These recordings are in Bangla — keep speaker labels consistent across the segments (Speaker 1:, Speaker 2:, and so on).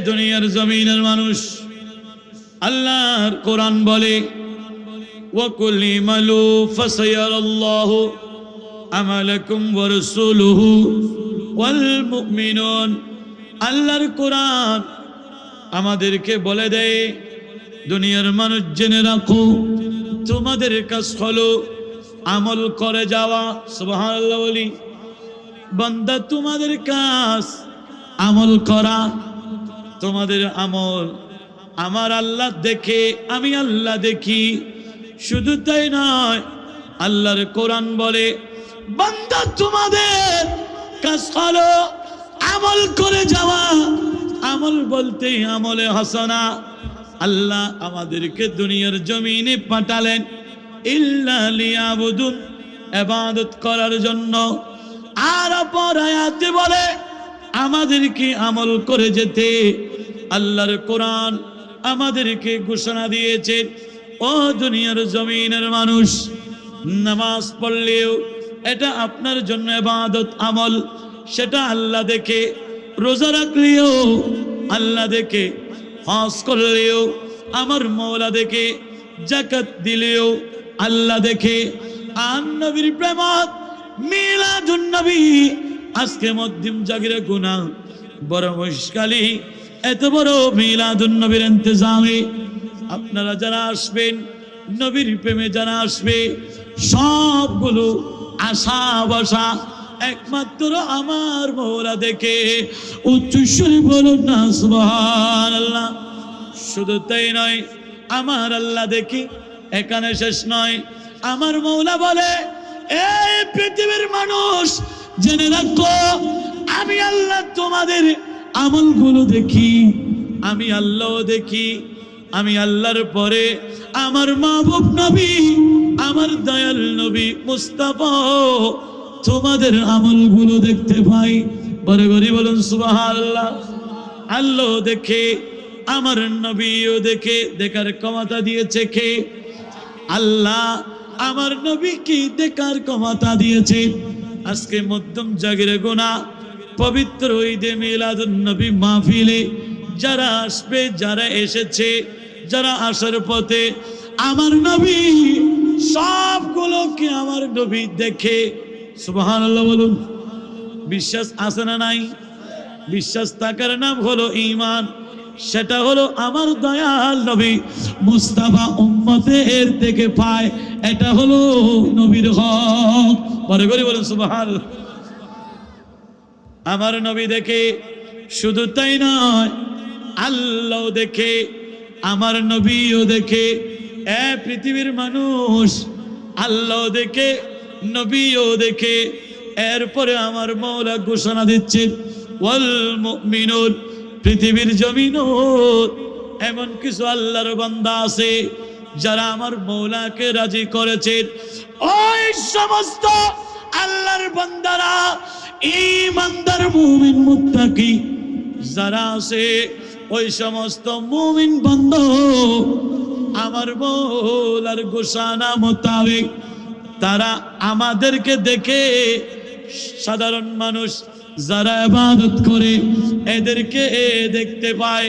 Speaker 1: দুনিয়ার জমিনের মানুষ, আল্লাহর কোরআন বলে ওয়াকুল ইমালু ফাসায়ারাল্লাহু আমালাকুম ওয়া রাসূলুহু ওয়াল মুমিনুন। আল্লাহর কোরআন আমাদেরকে বলে দেয়, দুনিয়ার মানুষ জেনে রাখো, তোমাদের কাজ হলো আমল করে যাওয়া। সুবহানাল্লাহ বলি। বান্দা, তোমাদের কাজ আমল করা। তোমাদের আমল আমার আল্লাহ দেখে, আমি আল্লাহ দেখি। শুধু তাই নয়, আল্লাহর কোরআন বলে বান্দা তোমাদের কাজ হলো আমল করে যাওয়া। আমল বলতে আমলে হাসানা। আল্লাহ আমাদেরকে দুনিয়ার জমিনে পাঠালেন ইল্লা লিয়াবুদুন, ইবাদত করার জন্য। আর অপর আয়াতে বলে আমাদেরকে আমল করে যেতে। আল্লাহর কোরআন আমাদেরকে ঘোষণা দিয়েছে, ও দুনিয়ার জমিনের মানুষ, নামাজ পড়লেও এটা আপনার জন্য ইবাদত আমল, সেটা আল্লাহ দেখে। রোজা রাখলেও আল্লাহ দেখে, হজ করলেও আমার মওলা দেখে, যাকাত দিলেও আল্লাহ দেখে। আর নবীর প্রেমত মিলাদুন নবী আজকে মধ্যম জাগিরে গুনাহ, বড় মুশকিলি এত বড় মিলাদুন নবীর ইন্তজামে আপনারা যারা আসবেন, নবীর প্রেমে যারা আসবে, সবগুলো আশা বসা একমাত্র আমার মওলা দেখে। উচ্চস্বরে বলুন না সুবহানাল্লাহ। শুধু তাই নয়, আমার আল্লাহ দেখি, এখানে শেষ নয়। আমার মওলা বলে, এই পৃথিবীর মানুষ জেনে রাখো, আমি আল্লাহ তোমাদের আমলগুলো দেখি। আমি আল্লাহ দেখি। আমি আল্লাহর পরে আমার মাহবুব নবী, আমার দয়াল নবী মুস্তাফা তোমাদের আমলগুলো দেখতে পাই। বড় করে বলুন সুবহানাল্লাহ। আল্লাহ দেখে, আমার নবীও দেখে। দেখার ক্ষমতা দিয়েছে কে? আল্লাহ। আমার নবীকে দেখার ক্ষমতা দিয়েছে। আজকে মধ্যম জাগিরে গোনা পবিত্র ঈদে মিলাদুন নবী মাহফিলে যারা আসবে, যারা এসেছে, যারা আসার পথে, আমার নবী সবগুলোকে আমার নবী দেখে। সুবহানাল্লাহ বলুন। বিশ্বাস আছে না নাই? বিশ্বাস থাকার নাম হলো ঈমান। সেটা হলো আমার দয়াল নবী মুস্তাফা উম্মতের থেকে পায়, এটা হলো নবীর হক। পরে করে বলুন সুবহানাল্লাহ। আমার নবী দেখে। শুধু তাই নয়, আল্লাহ দেখে, আমার নবীও দেখে। এ পৃথিবীর মানুষ, আল্লাহ দেখে, নবীও দেখে। এরপরে আমার মওলা ঘোষণা দিচ্ছে ওয়াল মুমিনুন। পৃথিবীর জমিনও এমন কিছু আল্লাহর বান্দা আছে যারা আমার মওলাকে রাজি করেছে। ওই সমস্ত আল্লাহর বান্দারা, ঈমানদার মুমিন মুত্তাকি যারা আছে, ওই সমস্ত মুমিন বান্দা আমার মওলার ঘোষণা মোতাবেক তারা আমাদেরকে দেখে। সাধারণ মানুষ যারা ইবাদত করে, এদেরকে দেখতে পায়।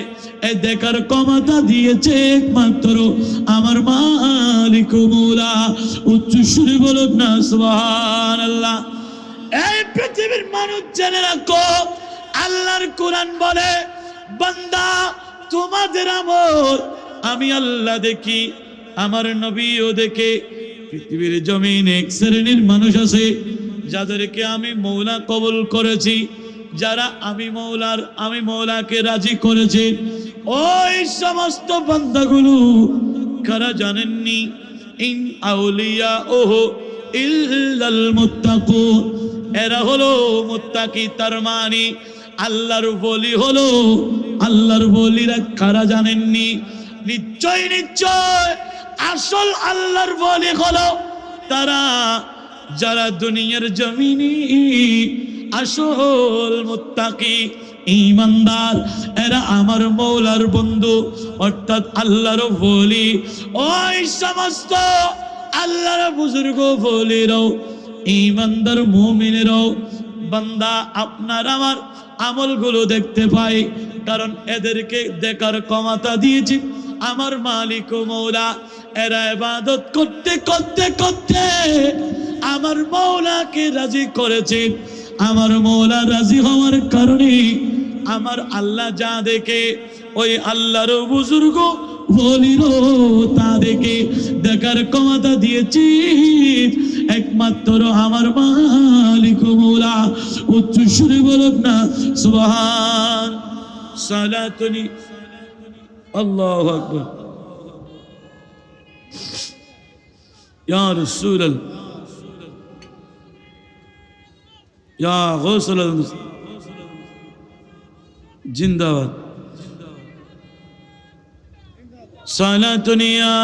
Speaker 1: এ দেখার ক্ষমতা দিয়েছে একমাত্র আমার মালিক মওলা। উচ্চ সুরে বলুন না সুবহানাল্লাহ। এই পৃথিবীর মানুষ জেনে রাখো, আল্লাহর কোরআন বলে বান্দা তোমাদের আমল আমি আল্লাহ দেখি, আমার নবীও দেখে। পৃথিবীর জমিনে এক শ্রেণীর মানুষ আছে যাদেরকে আমি মওলা কবুল করেছি, যারা আমি মওলাকে রাজি করেছি। ওই সমস্ত বান্দাগুলো কারা জানেননি? ইন আউলিয়া ওহো ইল্লাল মুত্তাকুন। এরা হলো মুত্তাকি। তার মানে আল্লাহর ওলি হলো। আল্লাহর ওলিরা কারা জানেননি? নিশ্চয় নিশ্চয় আসল আল্লাহর ওলি হলো তারা যারা দুনিয়ার জমিনে আসল মুত্তাকি ঈমানদার। এরা আমার মওলার বন্ধু, অর্থাৎ আল্লাহর ওলি। ওই সমস্ত আল্লাহর বুজুর্গ ওলিরাও, ঈমানদার মুমিনেরাও বান্দা আপনার আমার আমলগুলো দেখতে পাই। কারণ এদেরকে দেখার ক্ষমতা দিয়েছি আমার মালিক ও মৌলা। এরা ইবাদত করতে করতে করতে আমার মৌলাকে রাজি করেছে। আমার মৌলা রাজি হওয়ার কারণে আমার আল্লাহ যা দেখে ওই আল্লাহর বুজুর্গ বলিরো তাদেরকে দেখার ক্ষমতা দিয়েছি একমাত্র আমার মালিক ও মৌলা। উচ্চ সুরে বলুন না সুবহান। সালাতুনি আল্লাহু আকবার ইয়া রাসূলুল্লাহ ইয়া গাউসুল জিন্দাবাদ। সালাতুনি ইয়া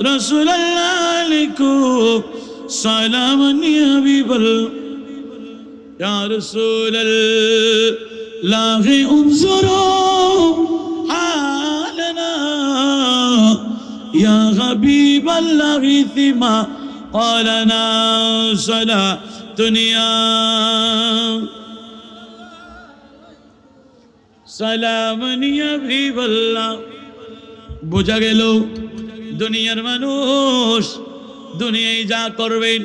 Speaker 1: রাসূলুল্লাহ আলাইকুম সালামান ইয়া হাবিবাল্লাহ ইয়া রাসূলুল্লাহ উনজুরু হালানা ইয়া হাবিবাল্লাহ ফিমা ক্বালানা সালাতুনি ইয়া সালামান ইয়া হাবিবাল্লাহ। বোঝা গেল দুনিয়ার মানুষ দুনিয়ায় যা করবেন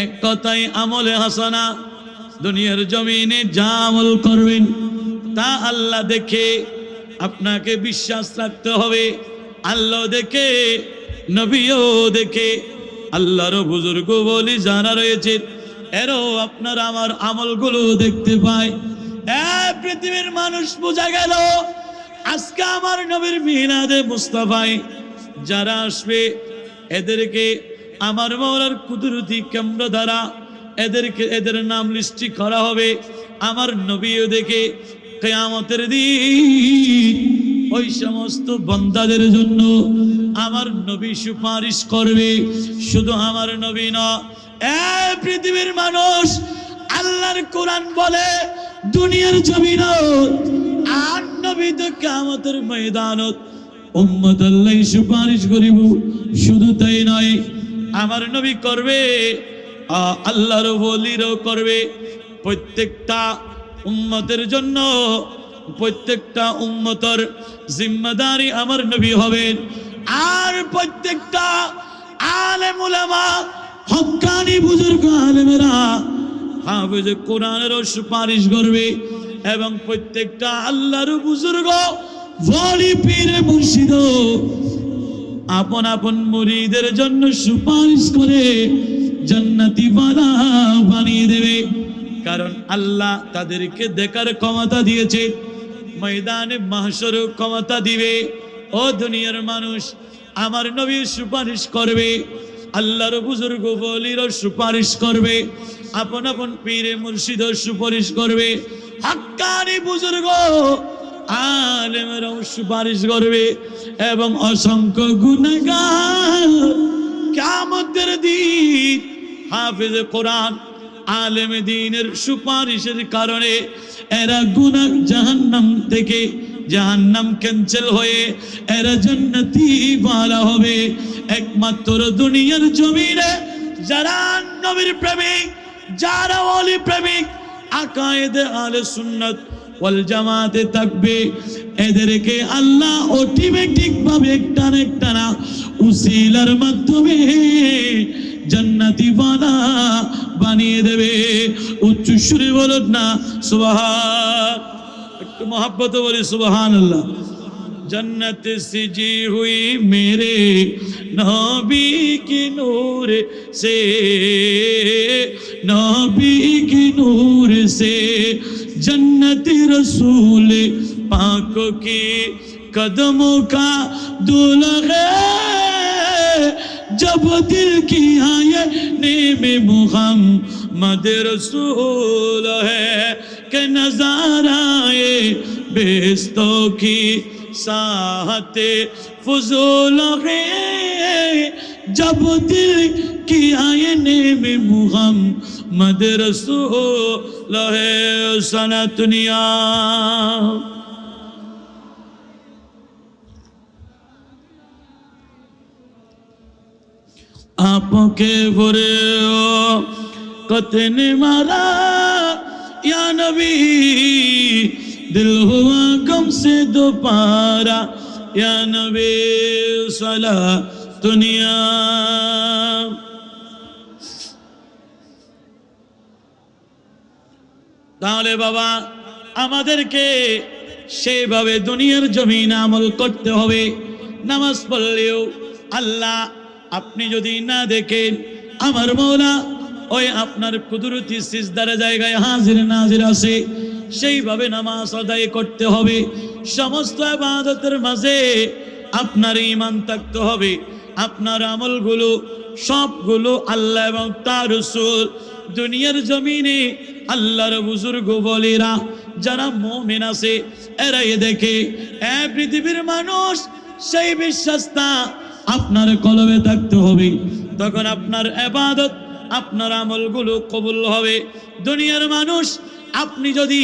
Speaker 1: এক কথায় আমলে হাসানা, দুনিয়ার জমিনে যা আমল করবেন তা আল্লাহ দেখে। আপনাকে বিশ্বাস রাখতে হবে আল্লাহ দেখে, নবীও দেখে, আল্লাহর বুজুর্গ বলি যারা রয়েছে এরাও আপনার আমার আমলগুলো দেখতে পায়। পৃথিবীর মানুষ বোঝা গেল আজকে আমার নবীর মিলাদে মুস্তাফায় যারা আসবে এদেরকে আমার মওলার কুদরতি কেন্দ্র দ্বারা এদের নাম লিস্টি করা হবে আমার নবীও দেখে। কিয়ামতের দিন ওই সমস্ত বান্দাদের জন্য আমার নবী সুপারিশ করবে। শুধু আমার নবী না, পৃথিবীর মানুষ আল্লাহর কোরআন বলে দুনিয়ার জমিনত আর নবী তো কিয়ামতের ময়দানত উম্মত আল্লাহ সুপারিশ করিব। শুধু তাই নয়, আমার নবী করবে, আল্লাহর ওলিরও করবে। প্রত্যেকটা উম্মতের জন্য প্রত্যেকটা উম্মতের জিম্মাদারি আমার নবী হবেন। আর প্রত্যেকটা আলেম উলামা হক্কানি বুজুর্গ আলেমেরা হাফেজ কোরআনেরও সুপারিশ করবে এবং প্রত্যেকটা আল্লাহর বুজুর্গ ওলি পীর মুর্শিদ আপন আপন মুরিদের জন্য সুপারিশ করে জান্নাতি ওয়ালা বানিয়ে দেবে। কারণ আল্লাহ তাদেরকে দেখার ক্ষমতা দিয়েছে, ময়দানে মাহশরেও ক্ষমতা দিবে। ও দুনিয়ার মানুষ আমার নবীর সুপারিশ করবে, আল্লাহর বুজুর্গ ওলিরও সুপারিশ করবে, আপন আপন পীরে মুর্শিদও সুপারিশ করবে, হক্কানি বুজুর্গ আলেমরাও সুপারিশ করবে এবং অসংখ্য গুনাহগার কিয়ামতের দিন হাফেজ কোরআন আলেম দ্বীনের সুপারিশের কারণে এরা গুনাহ জাহান্নাম থেকে জাহান্নাম ক্যান্সেল হয়ে এরা জান্নাতি ওয়ালা হবে। একমাত্র দুনিয়ার জমিনে যারা নবীর প্রেমিক, যারা ওলি প্রেমিক, আকায়েদে আহলে সুন্নাত ওয়াল জামাতে থাকবে, এদেরকে আল্লাহ অটোমেটিক ভাবে একটা না উসিলার মাধ্যমে জান্নাতি ওয়ালা বানিয়ে দেবে। উচ্চ সুরে বলুন না সুবহান। একটু মোহাব্বত বলি সুবহানাল্লাহ। जन्नत सजी हुई मेरे नबी की नूर से, नबी की नूर से, जन्नत रसूल पाक की कदमों का दुल्हा जब दिल की आए में मुहम्मद रसूल है कि नजाराए बेस्तों की साहते फजूल है जब दिल की आईने में मुहम्मद रसूल है। सनतनिया आपके बुरे कतने मारा या नबी दिल हुआ गम से दोबारा या नबी सला दुनिया। তাহলে বাবা আমাদেরকে সেইভাবে দুনিয়ার জমিনে আমল করতে হবে। নামাজ পড়লেও আল্লাহ আপনি যদি না দেখেন, আমার মওলা ওই আপনার কুদরতি সিজদার জায়গায় হাজির নাজির আছে, সেইভাবে নামাজ আদায় করতে হবে। সমস্ত ইবাদতের মাঝে আপনার ঈমান থাকতে হবে। আপনার আমলগুলো সবগুলো আল্লাহ এবং তার রাসূল দুনিয়ার জমিনে আল্লাহর বুজুর্গ বলেরা যারা মুমিন আছে এরাই দেখে। পৃথিবীর মানুষ সেই বিশ্বাসটা আপনার কলবে থাকতে হবে, তখন আপনার ইবাদত আপনার আমলগুলো কবুল হবে। দুনিয়ার মানুষ আপনি যদি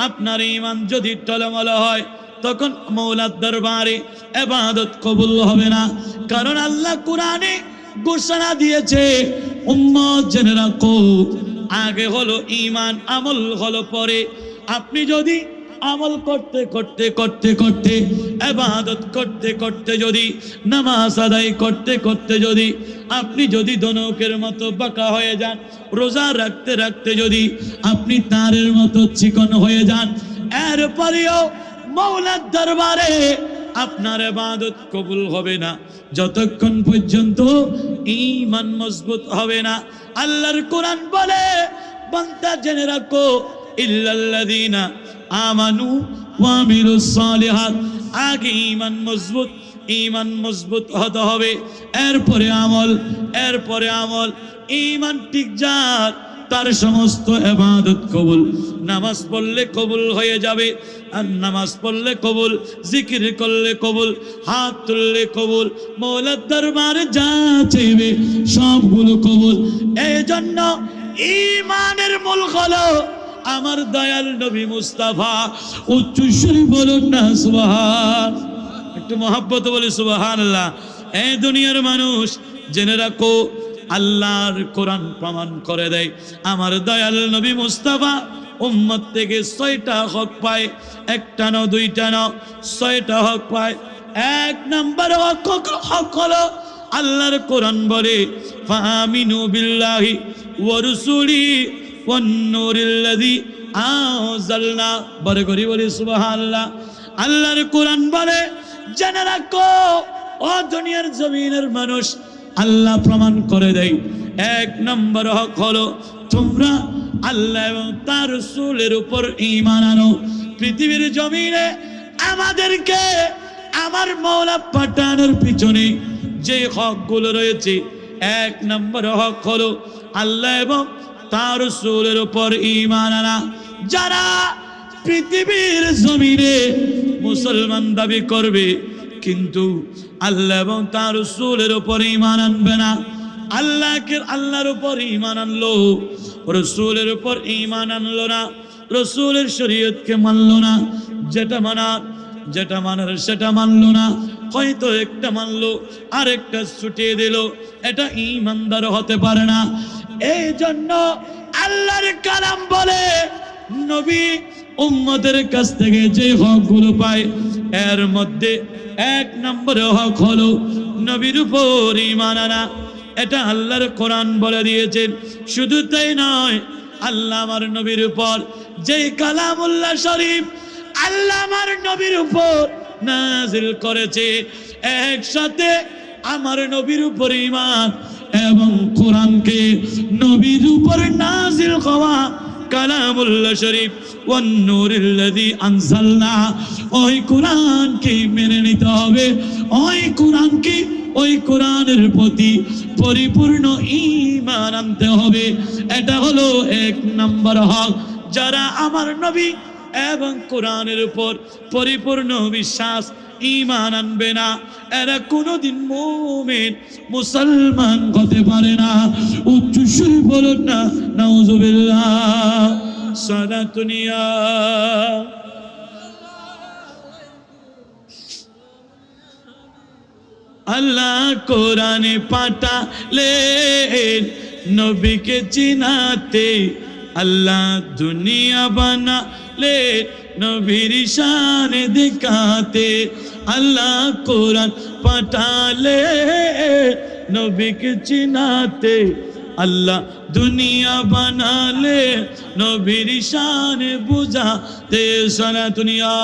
Speaker 1: আপনার ঈমান যদি টলমল হয়, তখন মওলার দরবারে ইবাদত কবুল হবে না। কারণ আল্লাহ কোরআনে ঘোষণা দিয়েছে, উম্মত জেনে রাখো, আগে হলো ঈমান, আমল হলো পরে। আপনি যদি আমল করতে করতে করতে করতে ইবাদত করতে করতে যদি নামাজ আদায় করতে করতে যদি আপনি যদি ধনুকের মতো বাঁকা হয়ে যান, রোজা রাখতে রাখতে যদি আপনি তারের মতো চিকন হয়ে যান, এরপরেও মওলার দরবারে আপনার ইবাদত কবুল হবে না যতক্ষণ পর্যন্ত ঈমান মজবুত হবে না। আল্লাহর কোরআন বলে, বান্দা জেনে রাখো, ইল্লাল্লাযীনা আমানু ওয়া আমিলুস সালিহাত। আগে ঈমান মজবুত হতে হবে, এরপরে আমল। ঈমান ঠিক যার, তার সমস্ত ইবাদত কবুল। নামাজ পড়লে কবুল হয়ে যাবে, আর নামাজ পড়লে কবুল, জিকির করলে কবুল, হাত তুললে কবুল, মওলার দরবারে যা চাইবে সবগুলো কবুল। এই জন্য ঈমানের মূল হলো আমার দয়াল নবী মুস্তাফা। উচ্চস্বরে বলুন না সুবহান, একটু মহব্বত বলে সুবহানাল্লাহ। এই দুনিয়ার মানুষ জেনে রাখো, আল্লাহর কোরআন প্রমাণ করে দেয়, আমার দয়াল নবী মুস্তাফা উম্মত থেকে 6টা হক পায়, একটা না দুইটা না, 6টা হক পায়। 1 নম্বর হক হলো আল্লাহর কোরআন বলে, ফাআমিনু বিল্লাহি ওয়া রাসূলিহি ওয়ান নূরিল্লাযী আনজালনা। বড় করে বলি সুবহানাল্লাহ। আল্লাহর কোরআন বলে, জেনে রাখো ও দুনিয়ার জমিনের মানুষ, আল্লাহ প্রমাণ করে দেয় 1 নম্বর হক হলো তোমরা আল্লাহ এবং তার রাসূলের উপর ঈমান আনো। পৃথিবীর জমিনে আমাদেরকে আমার মওলা পাঠানোর পিছনে যে হকগুলো রয়েছে, 1 নম্বর হক হলো আল্লাহ এবং তার রাসূলের উপর ঈমান আনা। যারা পৃথিবীর জমিনে মুসলমান দাবি করবে কিন্তু আল্লাহ এবং তার রাসূলের উপর ঈমান আনবে না, আল্লাহর উপর ঈমান আনলো, রাসূলের উপর ঈমান আনলো না, রাসূলের শরীয়তকে মানলো না, যেটা মানার সেটা মানলো না, হয়তো একটা মানলো আরেকটা ছুটিয়ে দিল, এটা ঈমানদার হতে পারে না। এই জন্য আল্লাহর কালাম বলে, নবী উম্মতের কাছ থেকে যে হকগুলো পায়, এর মধ্যে 1 নম্বর হক হলো নবীর উপর ঈমান আনা। এটা আল্লাহর কোরআন বলে দিয়েছেন। শুধু তাই নয়, আল্লাহ আমার নবীর উপর যে কালামুল্লাহ শরীফ আল্লাহ আমার নবীর উপর নাজিল করেছে, একসাথে আমার নবীর উপর ঈমান এবং কোরআনকে নবীর উপর নাজিল হওয়া কালামুল্লাহ শরীফ ওয়ান নূরিল্লাযী আনজালনা, ওই কোরআনকে মেনে নিতে হবে, ওই কোরআনের প্রতি পরিপূর্ণ ঈমান আনতে হবে। এটা হলো 1 নম্বর হক। যারা আমার নবী এবং কোরআনের উপর পরিপূর্ণ বিশ্বাস ঈমান আনবে না, এরা কোনোদিন মুমিন মুসলমান হতে পারে না। উচ্চস্বরে বলুন না নাউযুবিল্লাহ। সালাতুনিয়া আল্লাহ কোরআনে পাঠালেন নবীকে চিনাতে, আল্লাহ দুনিয়া বানালেন নবীর শান দিখাতে আল্লাহ কোরআন পাঠালে নবীকে চিনাতে আল্লাহ দুনিয়া বানালে নবীর শান বুঝাতে সারা দুনিয়া।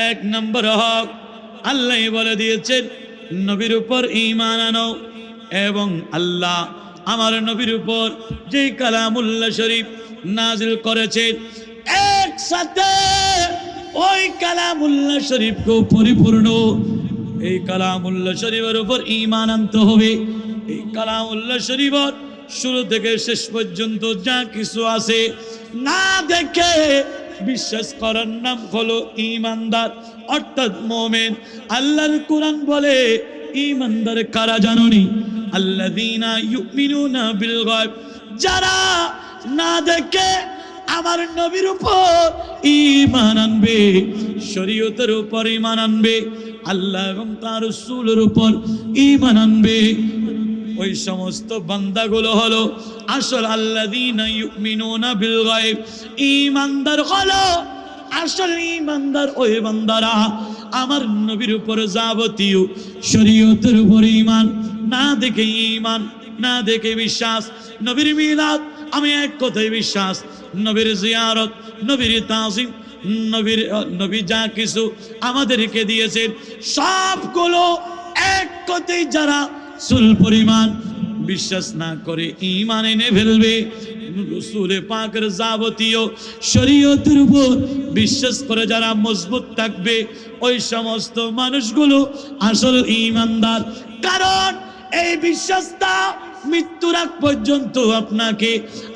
Speaker 1: এক নম্বর হক আল্লাহ বলে দিয়েছেন নবীর উপর ঈমান আনো এবং আল্লাহ আমার নবীর উপর যে কালামুল্লাহ শরীফ নাজিল করেছেন একসাথে ওই কালামুল্লাহ শরীফকে পরিপূর্ণ এই কালামুল্লাহ শরীফের উপর ঈমান আনতে হবে। এই কালামুল্লাহ শরীফের শুরু থেকে শেষ পর্যন্ত যা কিছু আছে না দেখে বিশ্বাস করার নাম হলো ঈমানদার অর্থাৎ মুমিন। আল্লাহর কোরআন বলে ঈমানদার কারা জানোনি? আল্লাযীনা ইউমিনুনা বিল গায়ব, যারা না দেখে আমার নবীর উপর ঈমান আনবে, শরীয়তের উপর ঈমান আনবে, আল্লাহ এবং তার রাসূলের উপর ঈমান আনবে, ওই সমস্ত বান্দাগুলো হলো আসল আল্লাযীনা ইউমিনুনা বিল গায়ব। ঈমানদার হলো আসল ঈমানদার ওই বান্দারা আমার নবীর উপর যাবতীয় শরীয়তের উপর ঈমান না দেখে ঈমান না দেখে বিশ্বাস। নবীর মিলাদ আমি এক কথায় বিশ্বাস, নবীর জিয়ারত, নবীর তাজিম, নবী যা কিছু আমাদেরকে দিয়েছেন সবগুলো এক কথায় যারা সুল পরিমাণ বিশ্বাস না করে ঈমান এনে ফেলবে, রাসূলে পাকের যাবতীয় শরীয়তের উপর বিশ্বাস করে যারা মজবুত থাকবে ওই সমস্ত মানুষগুলো আসল ঈমানদার। কারণ এই বিশ্বাসটা মৃত্যুর আগ পর্যন্ত আপনাকে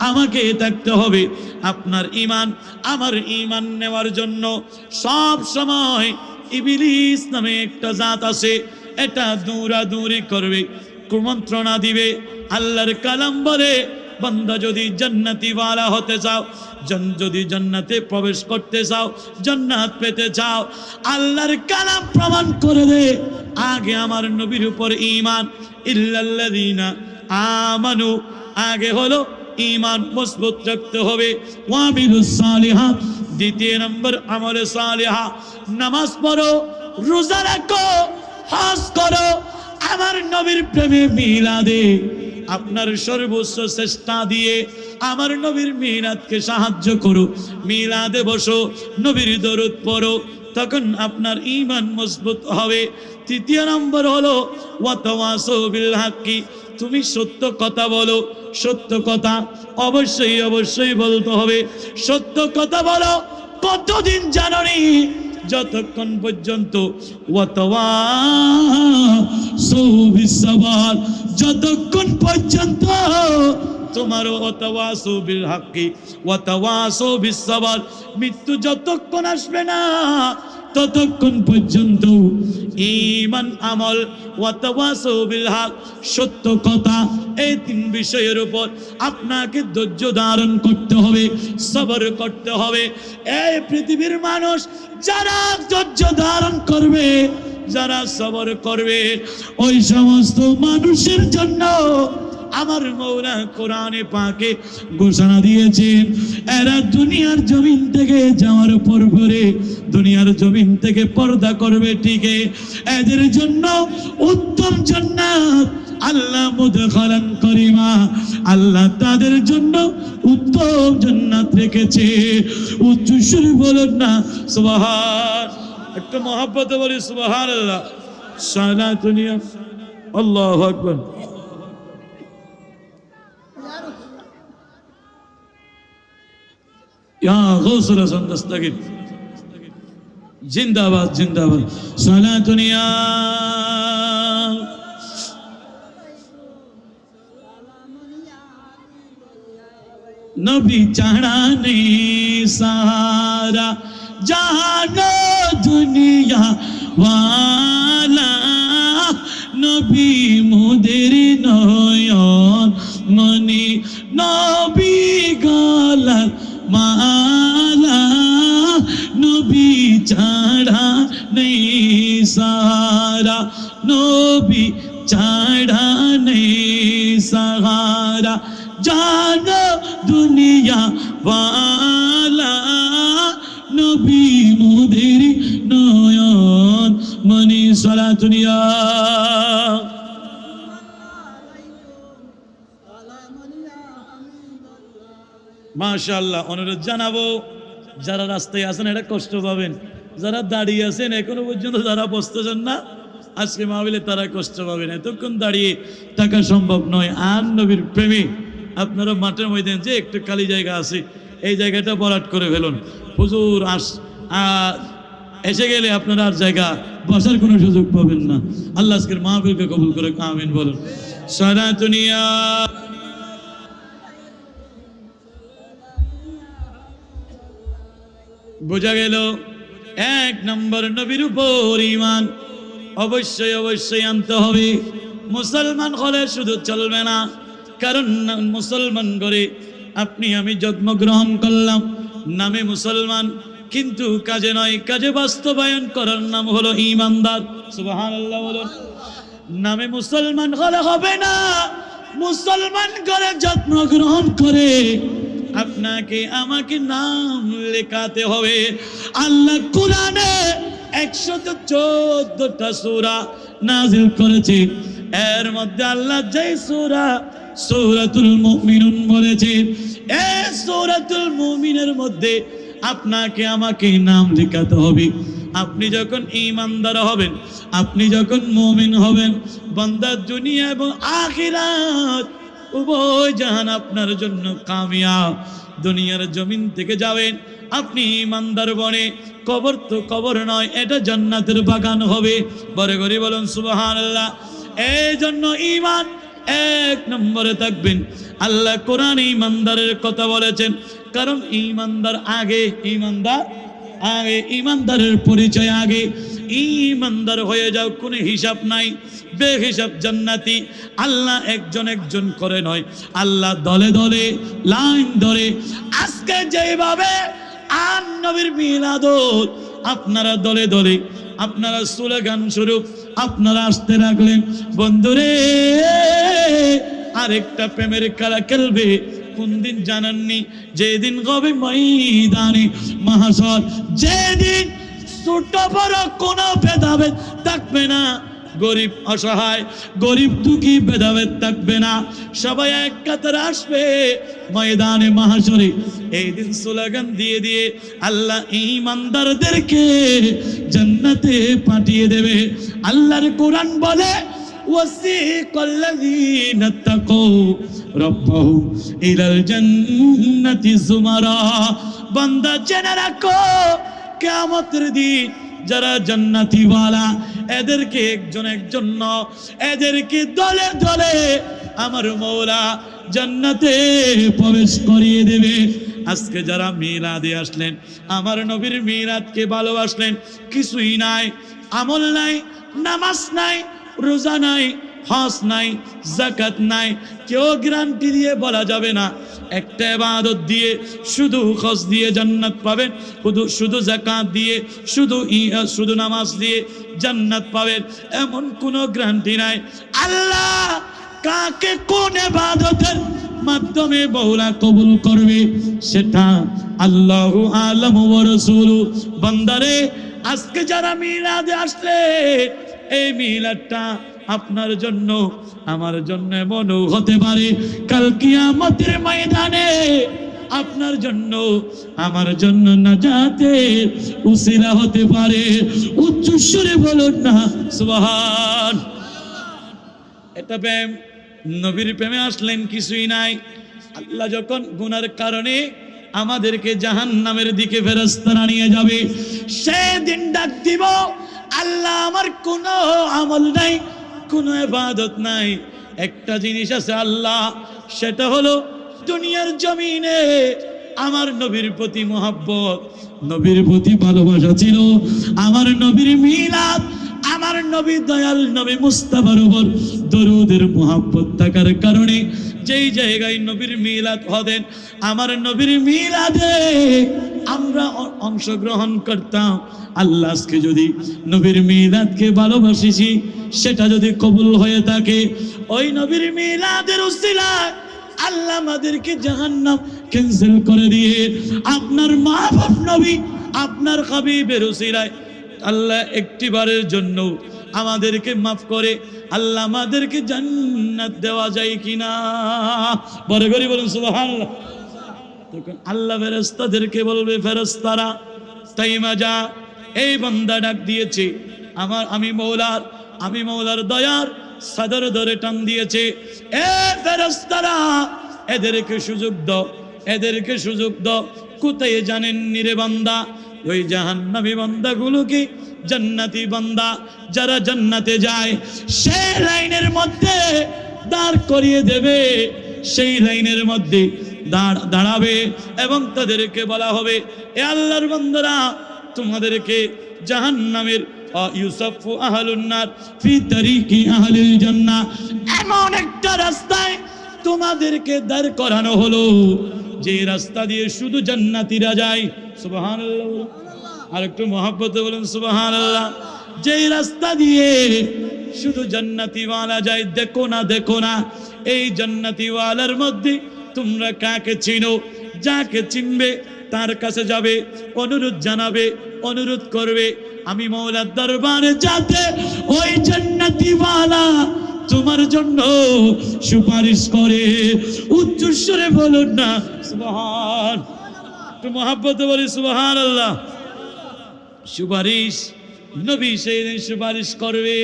Speaker 1: আমাকে থাকতে হবে। আপনার ঈমান আমার ঈমান নেওয়ার জন্য সব সময় ইবলিস নামে একটা জাত আছে, এটা দৌড়াদৌড়ি করবে, কুমন্ত্রণা দিবে। আল্লাহর কালাম বলে বান্দা যদি জান্নাতি ওয়ালা হতে চাও, যদি জান্নাতে প্রবেশ করতে চাও, জান্নাত পেতে চাও, আল্লাহর কালাম প্রমাণ করে দে আগে আমার নবীর উপর ঈমান। ইল্লাল্লাযীনা আমানু, আগে হলো ঈমান মজবুত রাখতে হবে। ওয়ামিলুস সালিহাত, দ্বিতীয় নম্বর আমলে সালিহা, নামাজ পড়ো, রোজা রাখো, হজ করো, আমার নবীর প্রেমে মিলাদে আপনার সর্বোচ্চ চেষ্টা দিয়ে আমার নবীর মিলাদকে সাহায্য করো, মিলাদে বসো, নবীর দরুদ পড়ো, তখন আপনার ঈমান মজবুত হবে। তৃতীয় নম্বর হলো ওয়াতাওয়াসাউ বিল হাক্কি, তুমি সত্য কথা বলো। সত্য কথা অবশ্যই অবশ্যই বলতে হবে। সত্য কথা বলো কতদিন জানোনি? যতক্ষণ পর্যন্ত ওয়াতাওয়াসাউ বিস সাবর, যতক্ষণ পর্যন্ত তোমার ওয়াতাওয়াসাউ বিল হাক্কি ওয়াতাওয়াসাউ বিস সাবর, মৃত্যু যতক্ষণ আসবে না ততক্ষণ পর্যন্ত ঈমান, আমল, ওয়াতাওয়াসাউ বিল হক, সত্য কথা, এই তিন বিষয়ের উপর আপনাকে ধৈর্য ধারণ করতে হবে, সবর করতে হবে। এই পৃথিবীর মানুষ যারা ধৈর্য ধারণ করবে, যারা সবর করবে, ওই সমস্ত মানুষের জন্য আমার মৌলা কোরআনে পাকে ঘোষণা দিয়েছেন এরা দুনিয়ার জমিন থেকে যাওয়ার পর পরে দুনিয়ার জমিন থেকে পর্দা করবে, ঠিকই এদের জন্য উত্তম জান্নাত আল্লাহ মুদখালান করিমা, আল্লাহ তাদের জন্য উত্তম জান্নাত রেখেছে। উচ্চ সুরে বলুন না সুবহান, একটু মহব্বতে বলি সুবহানাল্লাহ। সালাতুনিয়া আল্লাহু আকবার। ইয়া গৌসুল হাসান দস্তগীর জিন্দাবাদ জিন্দাবাদ। সালাতুনিয়া নবী ছাড়া নেই সারা জাহানো দুনিয়া ওয়ালা, নবী মোদের নয়ন মনি, নবী গলার মালা, নবী ছাড়া নেই সারা, নবী ছাড়া নেই সাহারা। জানো দুনিয়া ওয়ালা নবী মোদের নয়ন মনি সালাতুনিয়া। মাশাআল্লাহ। অনুরোধ জানাবো, যারা রাস্তায় আছেন এটা কষ্ট পাবেন, যারা দাঁড়িয়ে আছেন এখনো পর্যন্ত যারা বসতেছেন না আজকে মাহফিলে তারা কষ্ট পাবেন। এতক্ষণ দাঁড়িয়ে থাকা সম্ভব নয়। আর নবীর প্রেমে আপনারা মাঠের ময়দানে যে একটু খালি জায়গা আছে এই জায়গাটা ভরাট করে ফেলুন। হুজুর এসে গেলে আপনারা আর জায়গা বসার কোনো সুযোগ পাবেন না। আল্লাহ আজকের মাহফিলকে কবুল করে আমিন বলুন। সালাতুনিয়া। বোঝা গেল এক নম্বর নবীর উপর ঈমান অবশ্যই অবশ্যই আনতে হবে। মুসলমান হলে শুধু চলবে না, কারণ মুসলমান করে আপনি আমি জন্মগ্রহণ করলাম নামে মুসলমান, কিন্তু কাজে নয়, কাজে বাস্তবায়ন করার নাম হলো ঈমানদার। সুবহানাল্লাহ বলুন। নামে মুসলমান হলে হবে না, মুসলমান করে জন্মগ্রহণ করে আপনাকে আমাকে নাম লেখাতে হবে। আল্লাহ কোরআনে 114টা সূরা নাযিল করেছে, এর মধ্যে আল্লাহ যে সূরাতুল মুমিনুন বলেছে, এই সূরাতুল মুমিনের মধ্যে আপনাকে আমাকে নাম লেখাতে হবে। আপনি যখন ঈমানদার হবেন, আপনি যখন মুমিন হবেন, বান্দা দুনিয়া এবং আখিরাত উভয় জাহান আপনার জন্য কামিয়াব। দুনিয়ার জমিন থেকে যাবেন আপনি ঈমানদার বনে, কবর তো কবর নয়, এটা জান্নাতের বাগান হবে। বরে করে বলুন সুবহানাল্লাহ। এই জন্য ঈমান এক নম্বরে থাকবেন। আল্লাহ কোরআনে ঈমানদারের কথা বলেছেন, কারণ ঈমানদার আগে, ঈমানদারের পরিচয় আগে। ঈমানদার হয়ে যাও, কোনো হিসাব নাই, বেহিসাব জান্নাতি। আল্লাহ একজন একজন করে নয়, আল্লাহ দলে দলে লাইন ধরে। আজকে যেভাবে আর নবীর মিলাদুল আপনারা দলে দলে আপনারা স্লোগান স্বরূপ আপনারা আসতে লাগলেন, বন্ধুরে আরেকটা প্রেমের খেলা খেলবে কোন দিন জানাননি? যেদিন হবে ময়দানে মাহশর, যেদিন ছোট বড় কোনো ভেদাভেদ থাকবে না, গরিব অসহায়, গরিব দুঃখী ভেদাভেদ থাকবে না, সবাই এক কাতারে আসবে ময়দানে মাহশরে। এই দিন স্লোগান দিয়ে দিয়ে আল্লাহ ঈমানদারদেরকে জান্নাতে পাঠিয়ে দেবে। আল্লাহর কোরআন বলে, ওয়াসিকাল্লাযীনা তাকাউ রাব্বাহুম ইলাল জান্নাতি যুমারা। বান্দা জেনে রাখো, কিয়ামতের দিন যারা জান্নাতি ওয়ালা এদেরকে একজন একজন এদেরকে দলে দলে আমার মওলা জান্নাতে প্রবেশ করিয়ে দেবে। আজকে যারা মিলাদে আসলেন, আমার নবীর মিলাদকে ভালোবাসলেন, কিছুই নাই, আমল নাই, নামাজ নাই, রোজা নাই, হজ নাই, যাকাত নাই, কেউ গ্যারান্টি দিয়ে বলা যাবে না একটা ইবাদত দিয়ে, শুধু হজ দিয়ে জান্নাত পাবেন, শুধু যাকাত দিয়ে, শুধু নামাজ দিয়ে জান্নাত পাবেন, এমন কোনো গ্যারান্টি নাই। আল্লাহ কাকে কোন ইবাদতের মাধ্যমে মওলা কবুল করবে সেটা আল্লাহু আ'লাম ওয়া রাসূলু। বান্দারে আজকে যারা মিলাদে আসলে, এই মিলাদটা আপনার জন্য আমার জন্য মনও হতে পারে কাল কিয়ামতের ময়দানে আপনার জন্য আমার জন্য নাজাতের উসিলা হতে পারে। উচ্চ সুরে বলুন না সুবহান। এটা প্রেম, নবীর প্রেমে আসলেন কিছুই নাই। আল্লাহ যখন গুনার কারণে আমাদেরকে জাহান্নামের দিকে ফেরেশতারা নিয়ে যাবে, সেদিন ডাক দিব, আল্লাহ আমার কোনো আমল নাই, কোনো ইবাদত নাই, একটা জিনিস আছে আল্লাহ, সেটা হলো দুনিয়ার জমিনে আমার নবীর প্রতি মহব্বত, নবীর প্রতি ভালোবাসা ছিল, আমার নবীর মিলাদ, আমার নবী দয়াল নবী মুস্তাফার উপর দরুদের মহব্বত থাকার কারণে যেই জায়গায় নবীর মিলাদ হতেন, আমার নবীর মিলাদে আমরা অংশগ্রহণ করতাম। আল্লাহ আজকে যদি নবীর মিলাদকে ভালোবাসিছি, সেটা যদি কবুল হয়ে থাকে, ওই নবীর মিলাদের উসিলায় আল্লাহ আমাদেরকে জাহান্নাম ক্যান্সেল করে দিয়ে আপনার মাহবুব নবী আপনার হাবিবের উসিলায় আল্লাহ একটিবারের জন্য আমাদেরকে মাফ করে আল্লাহ আমাদেরকে জান্নাত দেওয়া যায় কিনা বড় করে বলুন সুবহানাল্লাহ। তখন আল্লাহ ফেরেশতাদেরকে বলবে, ফেরেশতারা তাইমা যা, এই বান্দা ডাক দিয়েছে আমি মৌলার দয়ার সাদর ধরে টান দিয়েছে, এ ফেরেশতারা এদেরকে সুযোগ দাও। কোথায় জানেন নিরে বান্দা? ওই জাহান্নামী বান্দাগুলোকে জান্নাতি বান্দা যারা জান্নাতে যায় সেই লাইনের মধ্যে দাঁড় করিয়ে দেবে, সেই লাইনের মধ্যে দাঁড়াবে এবং তাদেরকে বলা হবে, এ আল্লাহর বান্দারা তোমাদেরকে জাহান্নামের ইউসাফু আহলুন নার ফি তারিকি আহলিল জান্নাহ, এমন একটা রাস্তায় তোমাদেরকে দাঁড় করানো হলো যে রাস্তা দিয়ে শুধু জান্নাতীরা যায়। সুবহানাল্লাহ, আর একটু মহব্বতে বলুন সুবহানাল্লাহ। যেই রাস্তা দিয়ে শুধু জান্নাতীওয়ালা যায়, দেখো না এই জান্নাতীওয়ালার মধ্যে তোমরা কাকে চিনো? যাকে চিনবে তার কাছে যাবে, অনুরোধ জানাবে, অনুরোধ করবে আমি মওলার দরবারে যাতে ওই জান্নাতীওয়ালা তোমার জন্য সুপারিশ করে। উচ্চ স্বরে বলুন না সুবহান, একটু মহব্বতে বলি সুবহানাল্লাহ। সুপারিশ নবী সেই দিন সুপারিশ করবে,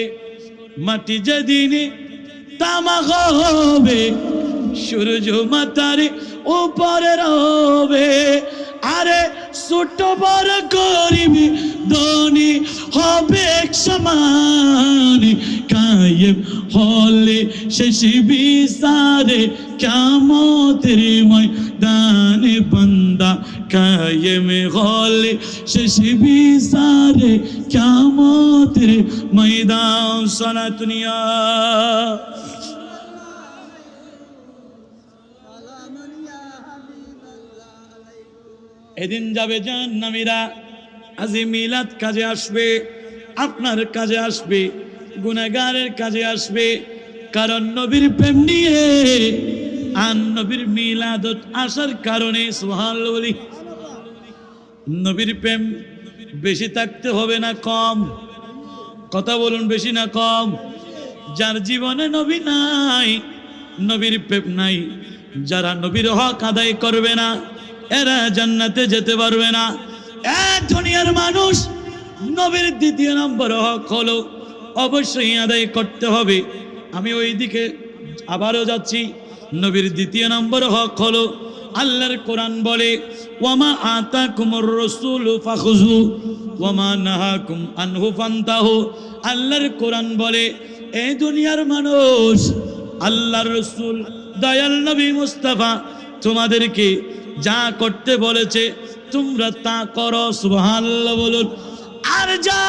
Speaker 1: মাটি যেদিনে তামা হবে, সূর্য মাথার উপরে রবে, আরে ছোট বড় গরিব ধনী হবে এক সমান, কায়েম হলে শেষ বিচারে কিয়ামতের ময়দানে বান্দা, কায়েম হলে শেষ বিচারে কিয়ামতের ময়দান। সালাতুনিয়া এদিন যাবে জাহান্নামীরা, আজি মিলাদ কাজে আসবে, আপনার কাজে আসবে, গুনাহগারের কাজে আসবে, কারণ নবীর প্রেম নিয়ে আর নবীর মিলাদত আসার কারণে সুবহানাল্লাহ বলি। নবীর প্রেম বেশি থাকতে হবে না কম? কথা বলুন, বেশি না কম? যার জীবনে নবী নাই, নবীর প্রেম নাই, যারা নবীর হক আদায় করবে না এরা জান্নাতে যেতে পারবে না। দুনিয়ার মানুষ, নবীর দ্বিতীয় নম্বর হক হলো অবশ্যই আদায় করতে হবে। আমি ওই দিকে আবারও যাচ্ছি। নবীর দ্বিতীয় নম্বর হক হলো আল্লাহর কোরআন বলে, ওয়ামা আতাকুমুর রাসূলু ফাখুযু ওয়ামা নাহাকুম আনহু ফান্তাহু। আল্লাহর কোরআন বলে, এই দুনিয়ার মানুষ, আল্লাহর রাসূল দয়াল নবী মুস্তাফা তোমাদেরকে যা করতে বলেছে তোমরা তা করো। সুবহানাল্লাহ বলুন। আর যা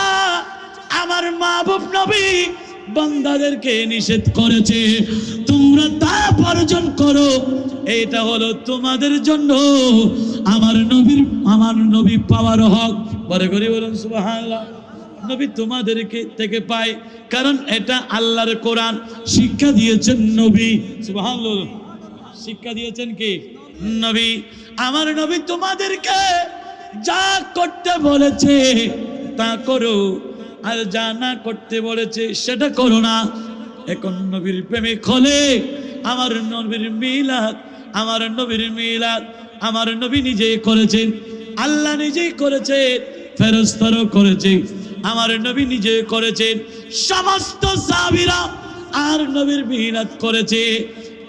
Speaker 1: আমার মাহবুব নবী বান্দাদেরকে নিষেধ করেছে তোমরা তা বর্জন করো। এটা হলো তোমাদের জন্য আমার নবী পাওয়ার হক। বলে করে বলুন সুবহানাল্লাহ। নবী তোমাদেরকে থেকে পায়, কারণ এটা আল্লাহর কোরআন, শিক্ষা দিয়েছেন নবী। সুবহানাল্লাহ, শিক্ষা দিয়েছেন কি? নবী। আমার নবী তোমাদেরকে যা করতে বলেছে তা করো, আর যা না করতে বলেছে সেটা করো না। এখন নবীর প্রেমিক হলে আমার নবীর মিলাদ, আমার নবী নিজেই করেছেন, আল্লাহ নিজেই করেছেন, ফেরেশতারা করেছে, আমার নবী নিজে করেছেন, সমস্ত সাহাবীরা আর নবীর মিলাদ করেছে।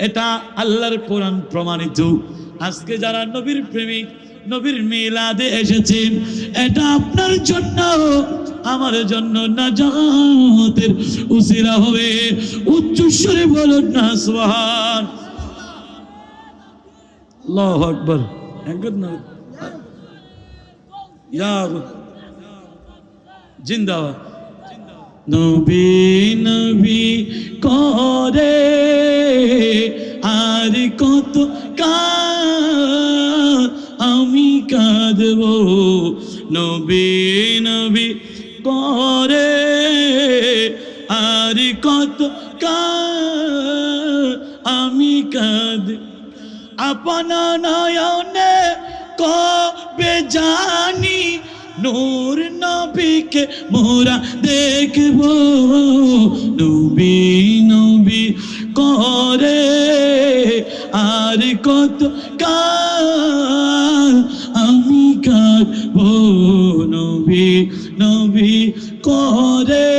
Speaker 1: এটা আল্লাহর কোরআন প্রমাণিত। আজকে যারা নবীর প্রেমিক, নবীর মিলাদে এসেছেন, এটা আপনার জন্য আমার জন্য নাজাতের উসিলা হবে। উচ্চ স্বরে বলুন না সুবহান আল্লাহু আকবার। একবার না ইয়া জিন্দাবাদ। নবী নবী করে আর কত আমি কাঁদব, নবী নবী করে আর কত আমি আপনা নয়নে কবে জানি নূর নবীকে মোরা দেখব নবী নবী করে আর কত কাল আমি কাঁদবো নবী নবী করে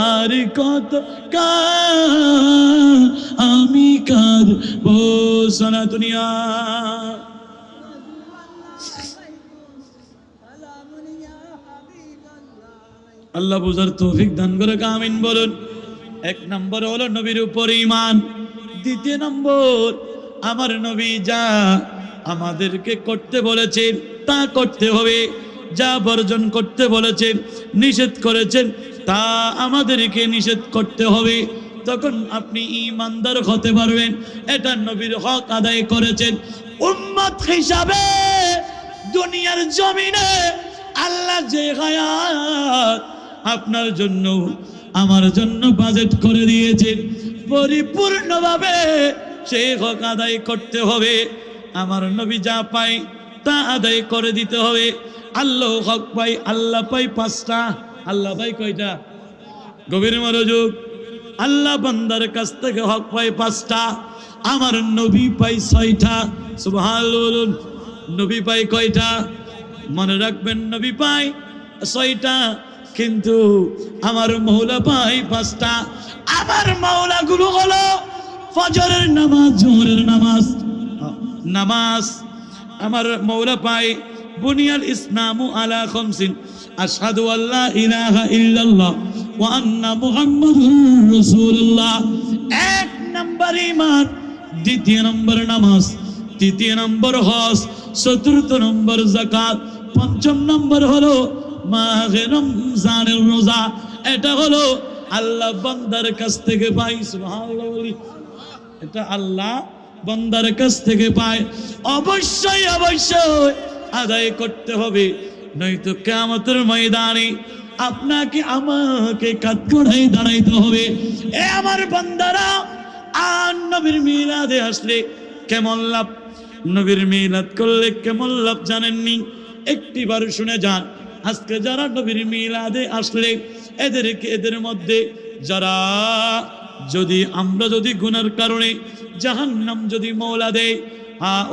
Speaker 1: আর কত কাল আমি কাঁদবো সোনা দুনিয়া। আল্লাহ বুঝার তৌফিক দান করে আমিন বলুন। এক নম্বর হলো নবীর উপর ঈমান, দ্বিতীয় নম্বর আমার নবী যা আমাদেরকে করতে বলেছেন তা করতে হবে, যা বর্জন করতে বলেছেন নিষেধ করেছেন তা আমাদেরকে নিষেধ করতে হবে। তখন আপনি ঈমানদার হতে পারবেন। এটা নবীর হক আদায় করেছেন। উম্মত হিসাবে দুনিয়ার জমিনে আল্লাহ যে হায়াত আপনার জন্য আমার জন্য বাজেট করে দিয়েছেন, পরিপূর্ণভাবে সেই হক আদায় করতে হবে। আমার নবী যা পায় তা আদায় করে দিতে হবে। আল্লাহ হক পাই, আল্লাহ পাই পাঁচটা। আল্লাহ পাই কয়টা? গভীর মনোযোগ। আল্লাহ বান্দার কাছ থেকে হক পাই পাঁচটা, আমার নবী পাই ছয়টা। সুবহানাল্লাহ। নবী পাই কয়টা? মনে রাখবেন, নবী পাই ছয়টা, কিন্তু আমার মৌলা পাই পাঁচটা। আমার মৌলা গুলো হলো ফজরের নামাজ, জোহরের নামাজ নামাজ আমার মৌলা পাই বুনিয়াল ইসলামু আলা খামসিন আশহাদু আল্লা ইলাহা ইল্লাল্লাহ ওয়া আন্না মুহাম্মাদুর রাসূলুল্লাহ। এক নম্বর ঈমান, দ্বিতীয় নম্বর নামাজ, তৃতীয় নম্বর হজ, চতুর্থ নম্বর যাকাত, পঞ্চম নম্বর হলো মাহে রমজানের রোজা। এটা হলো আল্লাহ বান্দার কাছ থেকে পাই। সুবহানাল্লাহ বলি। এটা আল্লাহ বান্দার কাছ থেকে পায়। অবশ্যই অবশ্যই আদায় করতে হবে, নয়তো কিয়ামতের ময়দানে আপনাকে আমাকে কাঠগড়ায় দাঁড়াইতে হবে। এ আমার বান্দারা, আর নবীর মিলাদে আসলে কেমন লাভ, নবীর মিলাদ করলে কেমন লাভ জানেননি? একটিবার শুনে যান। আজকে যারা নবীর মিলাদে আসলে এদের মধ্যে যারা আমরা যদি গুনার কারণে জাহান্নাম যদি মওলা দেয়,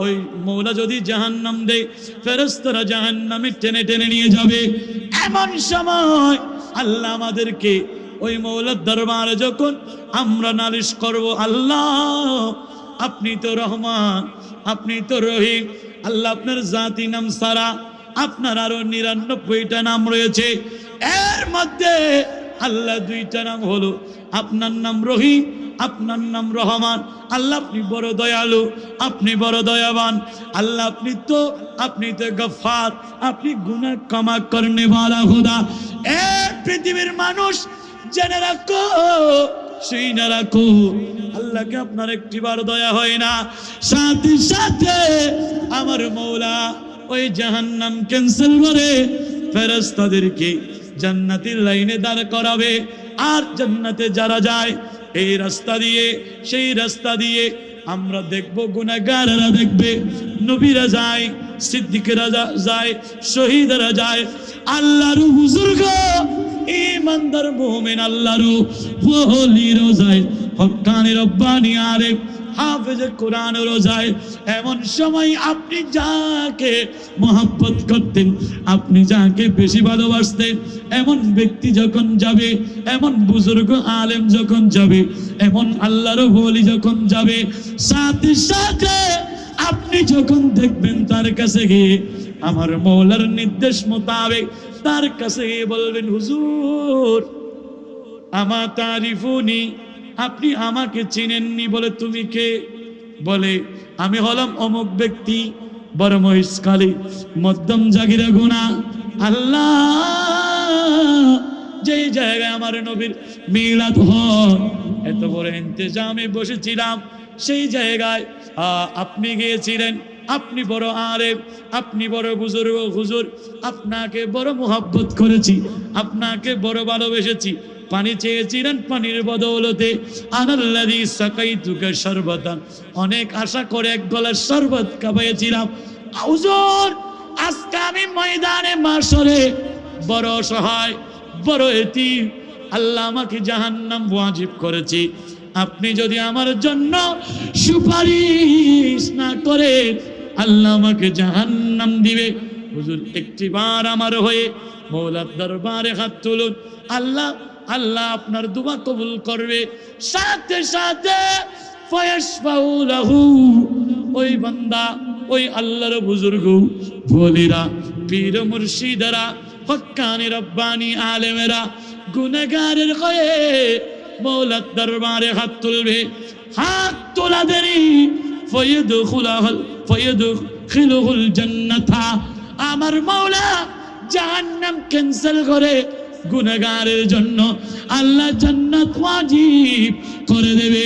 Speaker 1: ওই মওলা যদি জাহান্নাম দেয়, ফেরেশতারা জাহান্নামে টেনে টেনে নিয়ে যাবে। এমন সময় আল্লাহ আমাদেরকে ওই মওলার দরবারে যখন আমরা নালিশ করব, আল্লাহ আপনি তো রহমান, আপনি তো রহিম, আল্লাহ আপনার জাতি নাম সারা আপনার আরো 99টা নাম রয়েছে, এর মধ্যে আল্লাহ 2টা নাম হলো, আপনার নাম রহিম, আপনার নাম রহমান। আল্লাহ আপনি বড় দয়ালু, আপনি বড় দয়াবান। আল্লাহ আপনি তো গফফার, আপনি গুনাহ ক্ষমা করনে वाला খোদা। এ পৃথিবীর মানুষ জেনে রাখো, শুনে রাখো, আল্লাহকে আপনার একটিবার দয়া হয় না, সাথে সাথে আমার মওলা ওই জাহান্নাম ক্যান্সেল করে ফেরেশতাদেরকে জান্নাতের লাইনে দাঁড় করাবে। আর জান্নাতে যারা যায় এই রাস্তা দিয়ে, সেই রাস্তা দিয়ে আমরা দেখব, গুনাহগাররা দেখবে, নবীরা যায়, সিদ্দিকরা যায়, শহীদরা যায়, আল্লাহর বুজুর্গ ঈমানদার মুমিন আল্লাহর ওলিরা যায়, হক্কানি রব্বানি আলেম হাফেজে কোরআনেরও যায়। এমন সময় আপনি যাকে মহব্বত করতেন, আপনি যাকে বেশি ভালোবাসতেন, এমন ব্যক্তি যখন যাবে, এমন বুজুর্গ আলেম যখন যাবে, এমন আল্লাহর ওলি যখন যাবে, সাথে সাথে আপনি যখন দেখবেন তার কাছে গিয়ে আমার মওলার নির্দেশ মোতাবেক তার কাছে গিয়ে বলবেন, হুজুর আমা তারিফুনি, আপনি আমাকে চিনেননি। বলে তুমি কে? বলে আমি হলাম অমুক ব্যক্তি, বড় মহিষকালী, মধ্যম জাগিরা গুণা। আল্লাহ যেই জায়গায় আমার নবীর মিলাদ হয়, এত বড় ইন্তেজামে বসেছিলাম, সেই জায়গায় আপনি গিয়েছিলেন। আপনি বড় আলেম, আপনি বড় বুজুর্গ, হুজুর আপনাকে বড় মুহাব্বত করেছি, আপনাকে বড় ভালোবেসেছি। পানি চেয়েছিলেন, পানির বদৌলতে আনাল্লাযী সাকাইতুকা শরবাতান, অনেক আশা করে এক গ্লাস শরবত খাওয়াইছিলাম। হুজুর আজকে আমি ময়দানে মাশরে বড় অসহায়, বড় এতিম, আল্লাহ আমাকে জাহান্নাম ওয়াজিব করেছি, আপনি যদি আমার জন্য সুপারিশ না করে আল্লাহ আমাকে জাহান্নাম দিবে। হুজুর একটিবার আমার হয়ে মওলার দরবারে হাত তুলুন, আল্লাহ আল্লাহ আপনার দুআ কবুল করবে। সাথে সাথে ফায়াশফাউ লাহু, ওই বান্দা, ওই আল্লাহর বুজুর্গ ওলিরা, পীর মুর্শিদরা, হক্কানি রব্বানি আলেমেরা গুনাহগারের হয়ে মওলার দরবারে হাত তুলবে। হাত তোলা দেরি ফায়াদখিলুল জান্নাতা, আমার মাওলা জাহান্নাম ক্যান্সেল করে গুনাহগারের জন্য আল্লাহ জান্নাত ওয়াজিব করে দেবে।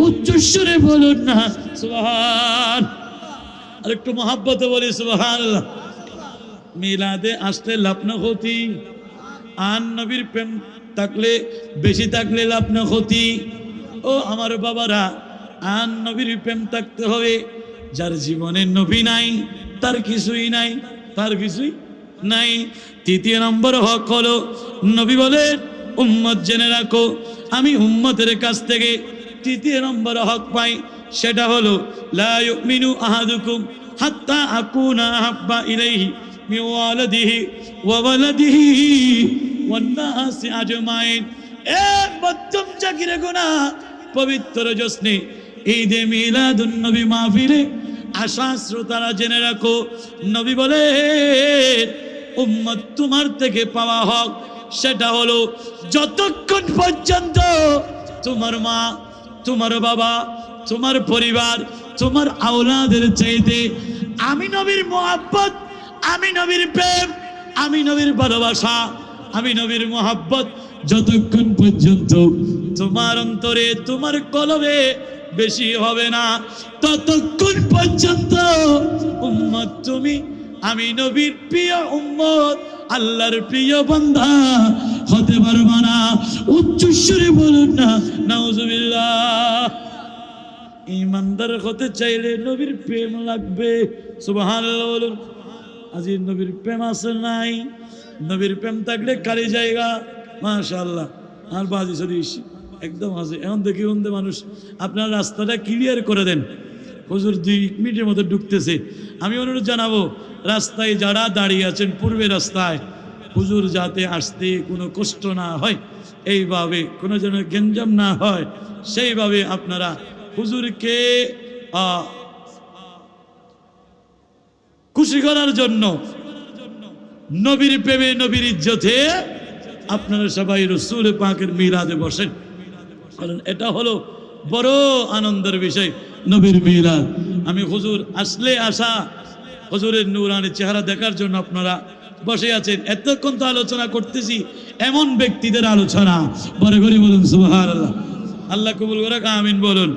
Speaker 1: উচ্চ স্বরে বলুন না সুবহান। আর একটু মহব্বতে বলি সুবহানাল্লাহ। মিলাদে আসলে লাভ না ক্ষতি, আন নবীর প্রেম থাকলে বেশি থাকলে লাভ না ক্ষতি। ও আমার বাবারা, আন নবীর প্রেম থাকতে হবে। যার জীবনে নবী নাই তার কিছুই নাই, তার কিছুই নাই। তৃতীয় নম্বর হক হলো, নবী বলেন উম্মত জেনে রাখো, আমি উম্মতের কাছ থেকে তৃতীয় নম্বর হক পাই, সেটা হলো লা ইউমিনু আহাদুকুম হাত্তা আকুনা আহাব্বা ইলাইহি মিন ওয়ালিদিহি ওয়া ওয়ালাদিহি ওয়ান নাসি আজমাইন। এক মধ্যম জাকিরে গুনাহ পবিত্র জশ্নে ঈদে মিলাদুন নবী মাহফিলে আশা শ্রোতারা জেনে রাখো, নবী বলে উম্মত তোমার থেকে পাওয়া হক সেটা হলো যতক্ষণ পর্যন্ত তোমার মা, তোমার বাবা, তোমার পরিবার, তোমার আওলাদের চাইতে আমি নবীর মোহাব্বত, আমি নবীর প্রেম, আমি নবীর ভালোবাসা, আমি নবীর মোহাব্বত যতক্ষণ পর্যন্ত তোমার অন্তরে, তোমার কলবে বেশি হবে না, ততক্ষণ পর্যন্ত উম্মত তুমি আমি নবীর প্রিয় উম্মত, আল্লাহর প্রিয় বান্দা হতে পারবা না। উচ্চ স্বরে বলুন না নাউজুবিল্লাহ। ইমানদার হতে চাইলে নবীর প্রেম লাগবে। সুবহানাল্লাহ বলুন। আজি নবীর প্রেম আছে নাই? নবীর প্রেম থাকলে কালি জায়গা মাশাআল্লাহ। আর বাজি শরীফ একদম আছে। এখন দেখি বন্ধু মানুষ আপনার রাস্তাটা ক্লিয়ার করে দেন। হুজুর 2 মিনিটের মতো ঢুকতেছে। আমি অনুরোধ জানাবো রাস্তায় যারা দাঁড়িয়ে আছেন পূর্বে রাস্তায়, হুজুর যাতে আসতে কোনো কষ্ট না হয়, এইভাবে কোনো যেন গেঞ্জাম না হয়, সেইভাবে আপনারা হুজুরকে খুশি করার জন্য, নবীর প্রেমে, নবীর ইজ্জতে আপনারা সবাই রাসূল পাকের মিলাদে বসেন। কারণ এটা হলো বড় আনন্দের বিষয়, নবীর মিলাদ। আমি হুজুর আসলে আসা হুজুরের নূরানি চেহারা দেখার জন্য আপনারা বসে আছেন। এতক্ষণ তো আলোচনা করতেছি এমন ব্যক্তিদের আলোচনা, বড় করে বলুন সুবহানাল্লাহ। আল্লাহ কবুল করে, আমিন বলুন।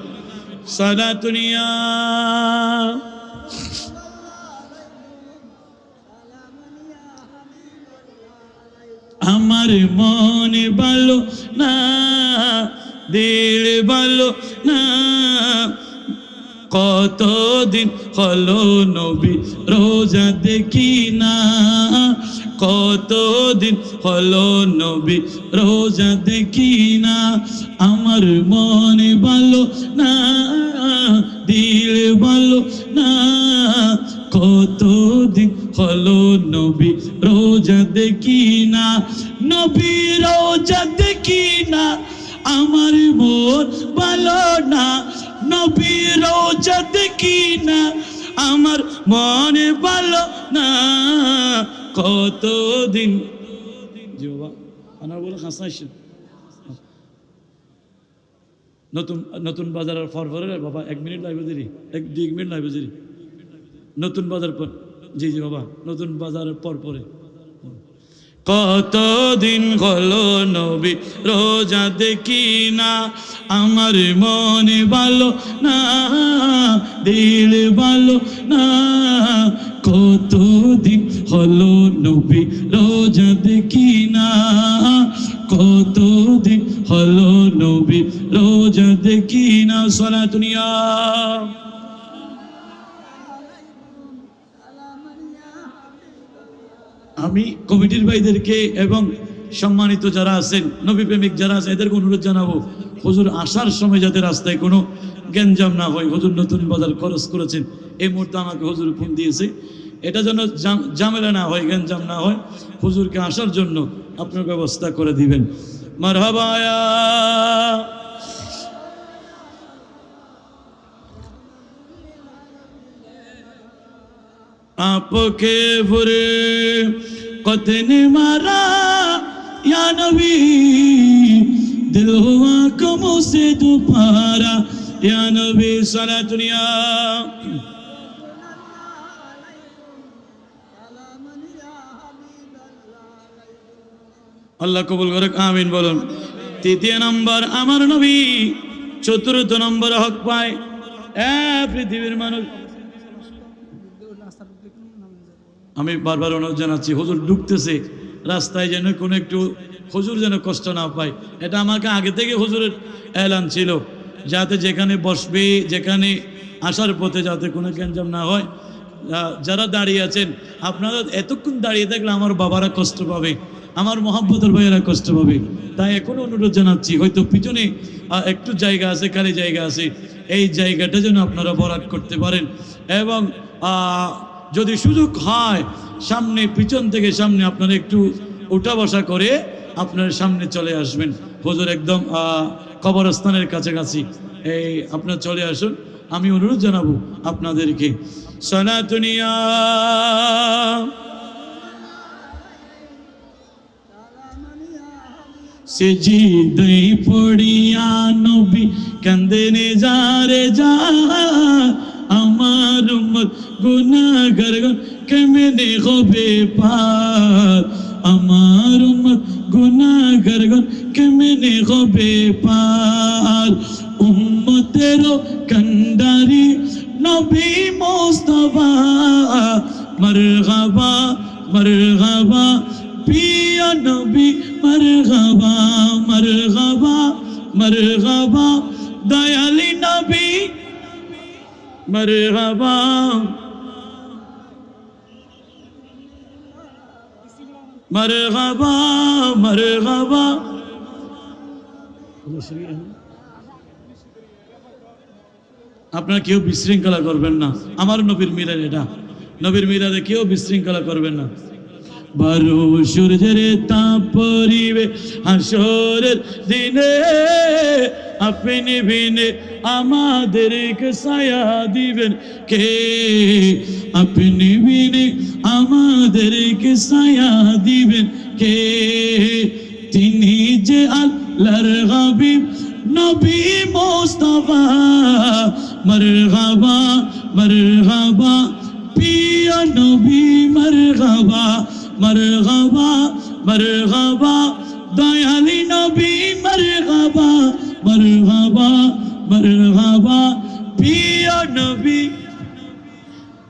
Speaker 1: সালাতুনিয়া আমার মনে ভালো না, দিল ভালো না, কতদিন হলো নবী রোজা দেখি না, কতদিন হলো নবী রোজা দেখি না, আমার মনে ভালো না, দিল ভালো না, কতদিন হলো নবী রোজা দেখি না, নবী রোজা দেখি না, আমার মন ভালো না, নবী রোজা দেখি না, আমার মনে ভালো না, কতদিন। জি বাবা, আনার বলে হাসাইছেন। নতুন নতুন বাজারের ফরফরে বাবা 1 মিনিট লাগবে দেরি, 1-2 মিনিট লাগবে দেরি। নতুন বাজার পর, জি জি বাবা, নতুন বাজারের পর পরে। কতদিন হলো নবী রোজা দেখি না, আমার মনে ভালো না, দিল ভালো না, কতদিন হলো নবী রোজা দেখি না, কতদিন হলো নবী রোজা দেখি না সালাতুন ইয়া। আমি কমিটির ভাইদেরকে এবং সম্মানিত যারা আছেন নবী প্রেমিক যারা আছে এদেরকে অনুরোধ জানাবো, হুজুর আসার সময় যাতে রাস্তায় কোনো গ্যাঞ্জাম না হয়। হুজুর নতুন বাজার খরচ করেছেন, এই মুহূর্তে আমাকে হুজুর ফোন দিয়েছে, এটা যেন ঝামেলা না হয়, গ্যাঞ্জাম না হয়, হুজুরকে আসার জন্য আপনার ব্যবস্থা করে দিবেন। মারহাবা ইয়া आपके बुरे कतने मारा या नबी दिल हुआ कमों से दोबारा या नबी सलातुन या। আল্লাহ কবুল করুক, আমিন বলুন। তৃতীয় নম্বর আমার নবী, চতুর্থ নম্বর হক পায় পৃথিবীর মানুষ। আমি বারবার অনুরোধ জানাচ্ছি, হুজুর ঢুকতেছে রাস্তায় যেন কোনো একটু হুজুর যেন কষ্ট না পায়। এটা আমাকে আগে থেকে হুজুরের এলান ছিল, যাতে যেখানে বসবে, যেখানে আসার পথে যাতে কোনো গ্যাঞ্জাম না হয়। যারা দাঁড়িয়ে আছেন আপনারা এতক্ষণ দাঁড়িয়ে থাকলে আমার বাবারা কষ্ট পাবে, আমার মহব্বতের ভাইয়েরা কষ্ট পাবে। তাই এখন অনুরোধ জানাচ্ছি, হয়তো পিছনে একটু জায়গা আছে, খালি জায়গা আছে, এই জায়গাটা যেন আপনারা বরাদ করতে পারেন। এবং যদি সুযোগ হয় সামনে, পিছন থেকে সামনে আপনারা একটু উঠা বসা করে আপনার সামনে চলে আসবেন। হুজুর একদম কবরস্থানের কাছাকাছি, এই আপনারা চলে আসুন। আমি অনুরোধ জানাবো আপনাদেরকে, সালাতুন ইয়া সিজদায় পড়িয়া নবী কান্দেনে যা রে যা, আমার উম্মত গুনাহগার কেমনে হবে পার, আমার উম্মত গুনাহগার কেমনে হবে পার। উম্মতের কান্ডারি নবী মুস্তাফা, মারহাবা মারহাবা পিয়া নবী, মারহাবা মারহাবা মারহাবা দয়ালি নবী, মারহাবা মারহাবা মারহাবা। আপনারা কেউ বিশৃঙ্খলা করবেন না, আমার নবীর মিলাদ, এটা নবীর মিলাদে কেউ বিশৃঙ্খলা করবেন না। বারো সূর্যের তাপ পরিবে হাসরের দিনে, আপনি বিনে আমাদেরকে ছায়া দিবেন কে, আপনি বিনে আমাদেরকে ছায়া দিবেন কে। তিনি যে আল্লাহর হাবিব নবী মুস্তাফা, মারহাবা মারহাবা পিয়া নবী, মারহাবা মারহাবা মারহাবা দয়ালি নবী, মারহাবা মারহাবা মারহাবা পিয়া নবী,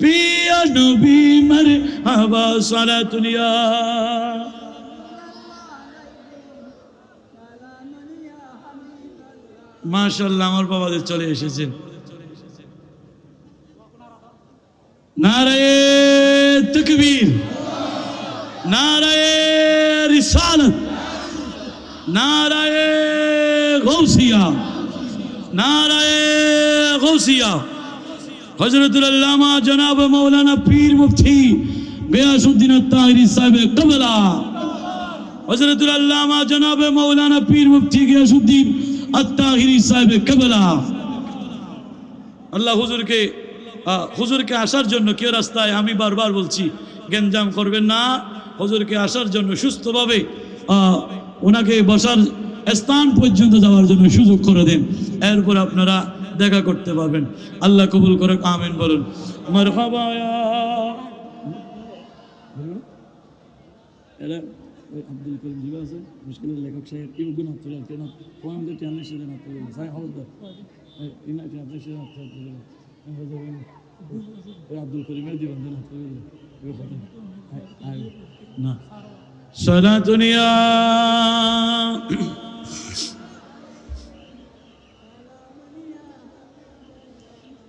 Speaker 1: পিয়া নবী, মারহাবা সালাতুন ইয়া। মাশাআল্লাহ, আমার বাবাদের চলে এসেছেন। নারায়ে তাকবীর, নারায়ে রিসালাত, নারায়ে গৌসিয়া, নারায়ে গৌসিয়া। হযরতুল আল্লামা জনাব মৌলানা পীর মুফতি গিয়াসউদ্দিন আত-তাহিরি সাহেব কবলা, হযরতুল আল্লামা জনাব মৌলানা পীর মুফতি গিয়াসউদ্দিন আত-তাহিরি সাহেব কবলা। আল্লাহ হুজুরকে আসার জন্য কেউ রাস্তায়, আমি বারবার বলছি গ্যাঞ্জাম করবেন না, হুজুরকে আসার জন্য সুস্থভাবে ওনাকে বসার স্থান পর্যন্ত যাওয়ার জন্য সুযোগ করে দেন, এরপর আপনারা দেখা করতে পারবেন। আল্লাহ কবুল করুক, আমিন বলুন। মারহাবা এরা আব্দুল করিম জিবা আছে, মুশকিলের লেখক সাহেব ইবগুন আব্দুল কেন আমাদের চ্যানেলের সাথে না তুলে সাই হলদার ইনাকে আপনার সাথে না তুলে আব্দুল করিমের জীবন দিন না সালাতুন ইয়া।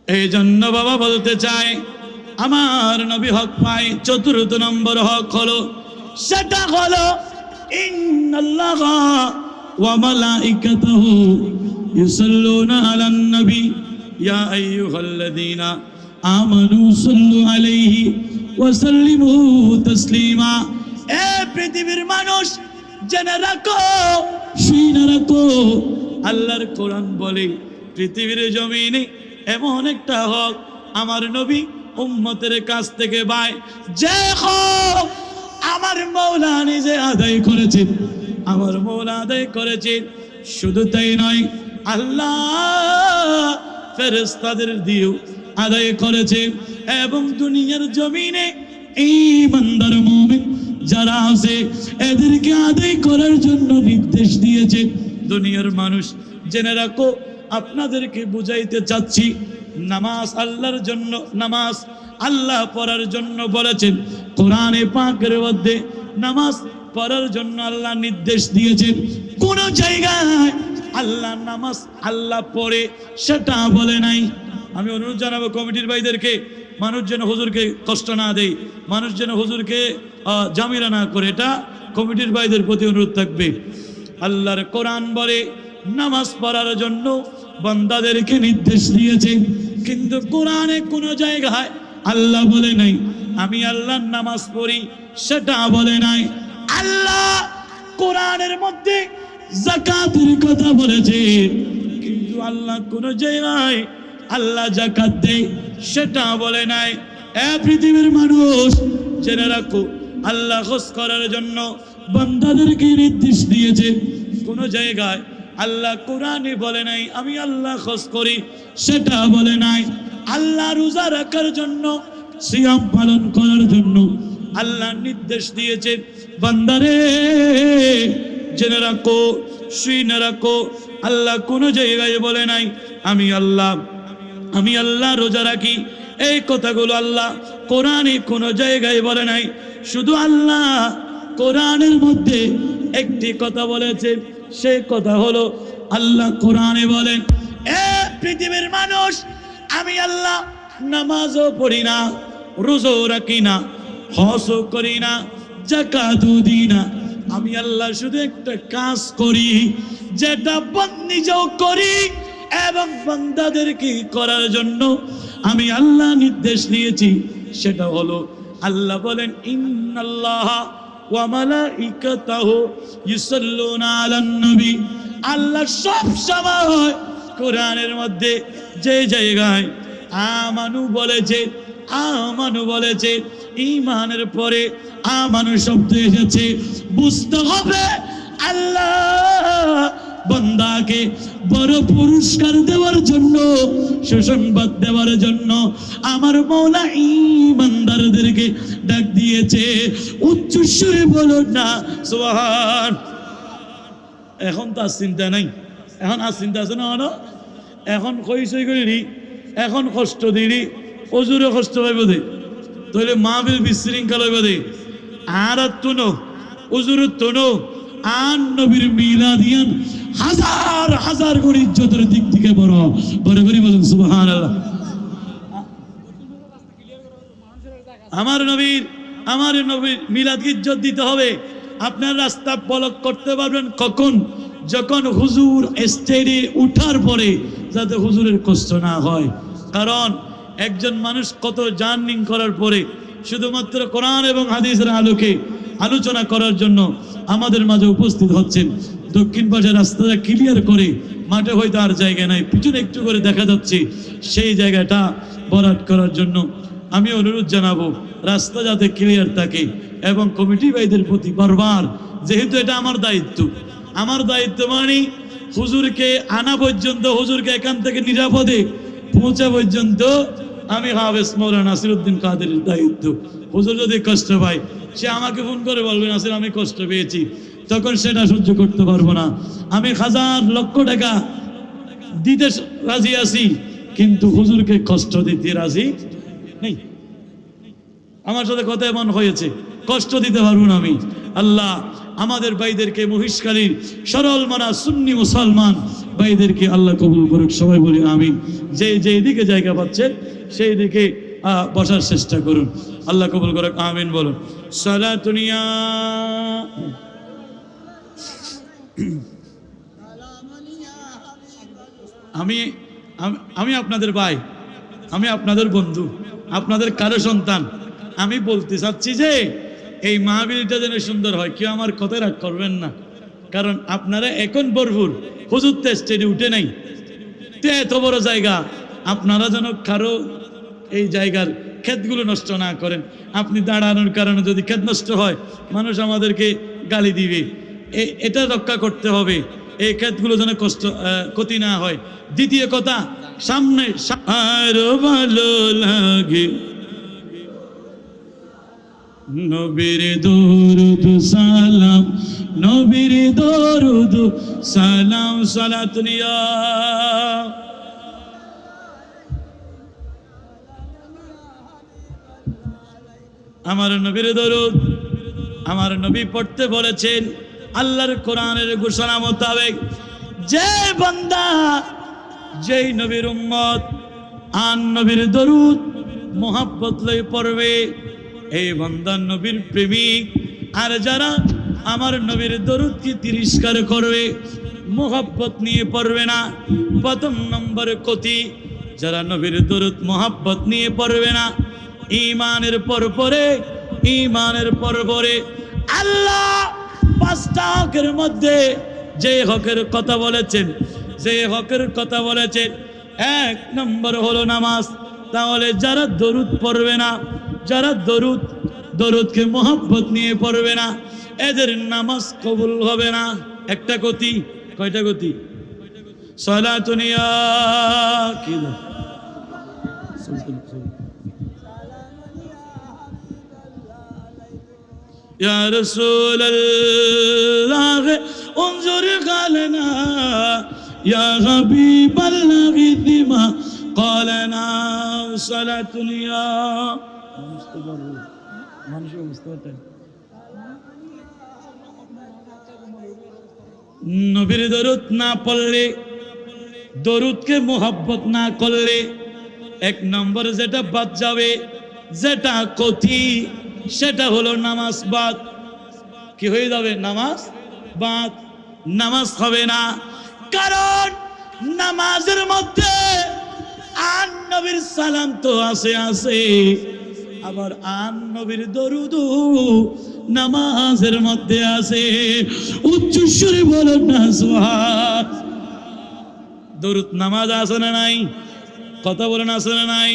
Speaker 1: এই জন্য বাবা বলতে চাই, আমার নবী হক পায়। চতুর্থ নম্বর হক হলো, সেটা হলো ইন্নাল্লাহ ওয়া মালাইকাতুহু ইউসাল্লুনা আলান নবী ইয়া আইয়ুহাল্লাযীনা আমানু সাল্লু আলাইহি ওয়া সাল্লিমু তাসলিমা। এ পৃথিবীর মানুষ, জেনে রাখো, শুনে রাখো, আল্লাহর কোরআন বলে পৃথিবীর জমিনে এমন একটা হক আমার নবী উম্মতের কাছ থেকে পায়, যে হক আমার মওলা নিজে আদায় করেছেন, আমার মওলা আদায় করেছেন। শুধু তাই নয়, আল্লাহ ফেরেশতাদের দিয়েও আদায় করেছে, এবং দুনিয়ার জমিনে ঈমানদার মুমিন যারা আছে এদেরকে আদায় করার জন্য নির্দেশ দিয়েছে। দুনিয়ার মানুষ, জেনে রাখো, আপনাদেরকে বুঝাইতে চাচ্ছি, নামাজ আল্লাহর জন্য, নামাজ আল্লাহ পড়ার জন্য বলেছেন। কোরআনে পাকের মধ্যে নামাজ পড়ার জন্য আল্লাহ নির্দেশ দিয়েছেন। কোন জায়গায় আল্লাহ নামাজ আল্লাহ পড়ে সেটা বলে নাই। আমি অনুরোধ জানাবো কমিটির ভাইদেরকে, মানুষ যেন হুজুরকে কষ্ট না দেয়, মানুষ যেন হুজুরকে জামিলা না করে, এটা কমিটির ভাইদের প্রতি অনুরোধ থাকবে। আল্লাহর কোরআন বলে নামাজ পড়ার জন্য বান্দাদেরকে নির্দেশ দিয়েছে, কিন্তু কোরআনে কোন জায়গায় আল্লাহ বলে নাই আমি আল্লাহর নামাজ পড়ি, সেটা বলে নাই। আল্লাহ কোরআনের মধ্যে যাকাতের কথা বলেছে, কিন্তু আল্লাহ কোন জায়গায় আল্লাহ যাকাত দেয় সেটা বলে নাই। এ পৃথিবীর মানুষ, জেনে রাখো, আল্লাহ খোঁজ করার জন্য বান্দাদেরকে নির্দেশ দিয়েছে। কোন জায়গায় আল্লাহ কোরআনে বলে নাই আমি আল্লাহ খোঁজ করি, সেটা বলে নাই। আল্লাহ রোজা রাখার জন্য, সিয়াম পালন করার জন্য আল্লাহ নির্দেশ দিয়েছে। বান্দারে জেনে রাখো, শুনে রাখো, আল্লাহ কোন জায়গায় বলে নাই আমি আল্লাহ রোজা রাখি। এই কথাগুলো আল্লাহ কোরআনে কোন জায়গায় বলে নাই। শুধু আল্লাহ কোরআনের মধ্যে একটি কথা বলেছে, সেই কথা হলো আল্লাহ কোরআনে বলেন, এ পৃথিবীর মানুষ, আমি আল্লাহ নামাজও পড়ি না, রোজাও রাখি না, হজও করি না, যাকাতও দিই না। আমি আল্লাহ শুধু একটা কাজ করি, যেটা নিজেও করি এবং বান্দাদেরকে করার জন্য আমি আল্লাহ নির্দেশ নিয়েছি, সেটা হলো আল্লাহ বলেন ইন্নাল্লাহ ওয়া মালাইকাতুহু ইউসাল্লুনা আলান নবী। আল্লাহ সব সময় কোরআনের মধ্যে যে জায়গায় আমানু বলেছে, ঈমানের পরে আমানু শব্দ এসেছে, বুঝতে হবে আল্লাহ বান্দাকে বড় পুরস্কার দেওয়ার জন্য, সুসংবাদ দেওয়ার জন্য আমার মওলা ঈমানদারদেরকে ডাক দিয়েছে। উচ্চ সুরে বলো না সুবহান। এখন তো আর চিন্তা নাই, এখন আর চিন্তা আছে না, এখন কইসই করি, এখন কষ্ট দিলি, অজুরে কষ্ট পাইব দে, তাহলে মাহফিল বিশৃঙ্খলা হইব দে। আর তুনো অজুরের তুনো আন নবীর মিলাদিয়ান হাজার হাজার গুণ ইজ্জতের দিক থেকে বড় বড় করে বলুন সুবহানাল্লাহ। আমার নবীর মিলাদকে ইজ্জত দিতে হবে। আপনার রাস্তা ব্লক করতে পারবেন কখন? যখন হুজুর স্টেজে উঠার পরে, যাতে হুজুরের কষ্ট না হয়। কারণ একজন মানুষ কত জার্নিং করার পরে শুধুমাত্র কোরআন এবং হাদিসের আলোকে আলোচনা করার জন্য আমাদের মাঝে উপস্থিত হচ্ছেন। দক্ষিণ পাশে রাস্তাটা ক্লিয়ার করে, মাঠে হয়তো আর জায়গা নাই, পিছনে একটু করে দেখা যাচ্ছে, সেই জায়গাটা ভরাট করার জন্য আমি অনুরোধ জানাবো রাস্তা যাতে ক্লিয়ার থাকে। এবং কমিটি ভাইদের প্রতি বারবার, যেহেতু এটা আমার দায়িত্ব মানে হুজুরকে আনা পর্যন্ত, হুজুরকে এখান থেকে নিরাপদে পৌঁছা পর্যন্ত আমি হাফেজ মাওলানা নাসিরউদ্দিন কাদেরের দায়িত্ব। হুজুর যদি কষ্ট পায়, সে আমাকে ফোন করে বলবে নাসির আমি কষ্ট পেয়েছি, তখন সেটা সহ্য করতে পারবো না। আমি হাজার লক্ষ টাকা দিতে রাজি আছি, কিন্তু হুজুরকে কষ্ট দিতে রাজি নেই। আমার সাথে কথা এমন হয়েছে, কষ্ট দিতে পারবো না আমি। আল্লাহ আমাদের ভাইদেরকে মহিষকালীর সরল মানা সুন্নি মুসলমান ভাইদেরকে আল্লাহ কবুল করুক, সবাই বলি আমিন। যেই দিকে জায়গা পাচ্ছেন সেই দিকে বসার চেষ্টা করুন, আল্লাহ কবুল করুক, আমিন বলুন। সালাতুনিয়া আমি আমি আপনাদের ভাই, আমি আপনাদের বন্ধু, আপনাদের কারো সন্তান। আমি বলতে চাচ্ছি যে এই মাহফিলটা যেন সুন্দর হয়, কেউ আমার কথায় রাগ করবেন না, কারণ আপনারা এখন ভরপুর, হুজুর তো স্টেজে উঠে নাই, তো এত বড় জায়গা, আপনারা যেন কারো এই জায়গার ক্ষেতগুলো নষ্ট না করেন। আপনি দাঁড়ানোর কারণে যদি ক্ষেত নষ্ট হয়, মানুষ আমাদেরকে গালি দিবে, এটা রক্ষা করতে হবে, এই ক্ষেতগুলো যেন ক্ষতি না হয়। দ্বিতীয় কথা, সামনে আরো ভালো লাগে নবীর দরুদ সালাম, নবীর দরুদ সালাম, সালাতুনিয়া আমার নবীর দরুদ আমার নবী পড়তে বলেছেন। আল্লাহর কোরআনের ঘোষণা মোতাবেক যে বান্দা যেই নবীর উম্মত আন নবীর দরুদ মোহাব্বত লই পড়বে, এই বান্দা নবীর প্রেমিক। আর যারা আমার নবীর দরুদকে তিরস্কার করবে, মোহাব্বত নিয়ে পড়বে না, প্রথম নম্বর ক্ষতি। যারা নবীর দরুদ মোহাব্বত নিয়ে পড়বে না, ঈমানের পরে আল্লাহ পাঁচটা হকের মধ্যে যে হকের কথা বলেছেন, এক নম্বর হলো নামাজ। তাহলে যারা দরুদ পড়বে না, যারা দরুদকে মোহাব্বত নিয়ে পড়বে না, এদের নামাজ কবুল হবে না। একটা গতি, কয়টা গতি? সালাতুনিয়া কি ইয়া রাসূলুল্লাহ انظر قالنا يا حبيب الله ثم قالنا صلاتنا নবীর দরুদ না পড়লে, দরুদকে মোহাব্বত না করলে, এক নম্বর যেটা বাদ যাবে, যেটা ক্ষতি, সেটা হলো নামাজ বাদ। কি হয়ে যাবে? নামাজ বাদ, নামাজ হবে না। কারণ নামাজের মধ্যে আন নবীর সালাম তো আছে, আবার আন নবীর দরুদ নামাজের মধ্যে আছে। উচ্চ সুরে বলেন না সুবহান। দরুদ নামাজ আছে না নাই? কথা বলেন আছে না নাই?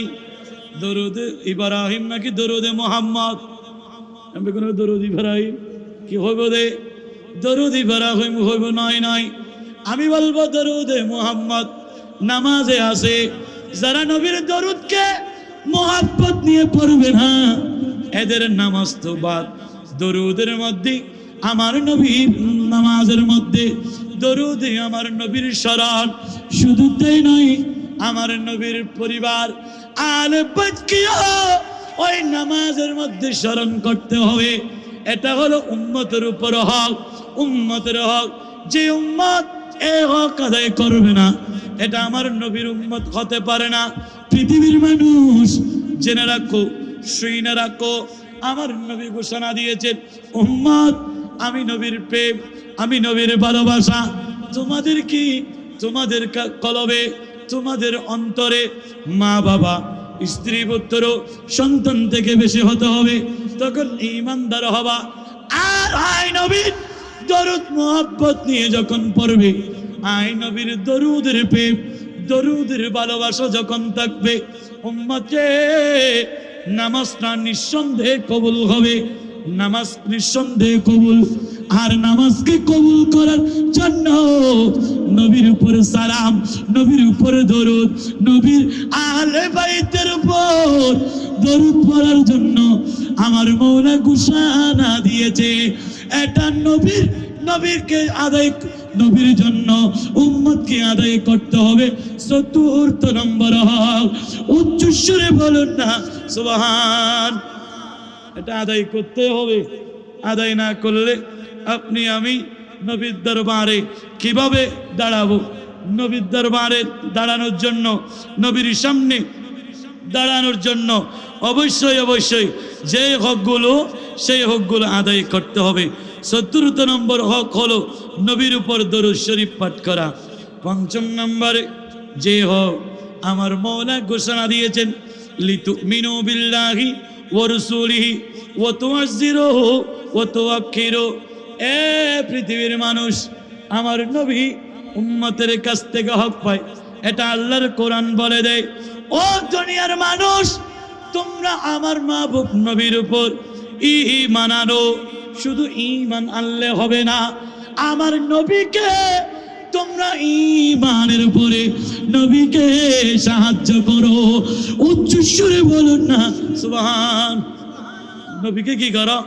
Speaker 1: দরুদ ইব্রাহিম নাকি দরুদে মোহাম্মদ? আমি কোন দরুদ ইব্রাহিম কি হইব দে? দরুদ ইব্রাহিম হইব নয়। আমি বলবো দরুদে মোহাম্মদ নামাজে আছে। যারা নবীর দরুদকে মোহাব্বত নিয়ে পড়বে না, এদের নামাজ তো বাদ। দরুদের মধ্যে আমার নবীর, নামাজের মধ্যে দরুদে আমার নবীর শরণ, শুধু তাই নয়, আমার নবীর পরিবার আলে বাইতকেও ওই নামাজের মধ্যে স্মরণ করতে হবে। এটা হলো উম্মতের উপর হক, উম্মতের হক। যে উম্মত এই হক আদায় করবে না, এটা আমার নবীর উম্মত হতে পারে না। পৃথিবীর মানুষ জেনে রাখো, শুনে রাখো, আমার নবী ঘোষণা দিয়েছেন, উম্মত আমি নবীর প্রেম, আমি নবীর ভালোবাসা তোমাদের কি, তোমাদের কলবে, তোমাদের অন্তরে, মা বাবা স্ত্রী পুত্র সন্তান থেকে বেশি হতে হবে, তখন ঈমানদার হবা। আর আই নবীর দরুদ মোহাব্বত নিয়ে যখন পড়বে, আই নবীর দরুদের প্রেম, দরুদের ভালোবাসা যখন থাকবে, উম্মতে নামাজটা নিঃসন্দেহে কবুল হবে। নামাজ নিঃসন্দেহে কবুল। আর নামাজকে কবুল করার জন্য নবীর উপর সালাম, নবীর উপর দরুদ, নবীর আহলে বাইতের উপর দরুদ পড়ার জন্য আমার মওলা ঘোষণা দিয়েছে। এটা নবীরকে আদায়, নবীর জন্য উম্মতকে আদায় করতে হবে। চতুর্থ নম্বর হক, উচ্চ সুরে বলুন না সুবহান। এটা আদায় করতে হবে। আদায় না করলে আপনি আমি নবীর দরবারে কিভাবে দাঁড়াবো, নবীর দরবারে দাঁড়ানোর জন্য, নবীর সামনে দাঁড়ানোর জন্য অবশ্যই অবশ্যই যে হকগুলো সেই হকগুলো আদায় করতে হবে। ৭৪ নম্বর হক হলো নবীর উপর দরুদ শরীফ পাঠ করা। ৫ম নম্বরে যে হক আমার মওলা ঘোষণা দিয়েছেন, লিতুমিনু বিল্লাহি ওয়া রাসূলিহি ওয়া তুআজ্জিরুহু ওয়া তুওয়াক্কিরু। এ পৃথিবীর মানুষ, আমার নবী উম্মতের কাছ থেকে হক পায়, এটা আল্লাহর কোরআন বলে দেয়। ও দুনিয়ার মানুষ, তোমরা আমার মাহবুব নবীর উপর ঈমান আনো। শুধু ঈমান আনলে হবে না, আমার নবীকে তোমরা ঈমানের উপরে নবীকে সাহায্য করো। উচ্চ সুরে বলুন না সুবহান। নবীকে কি করো?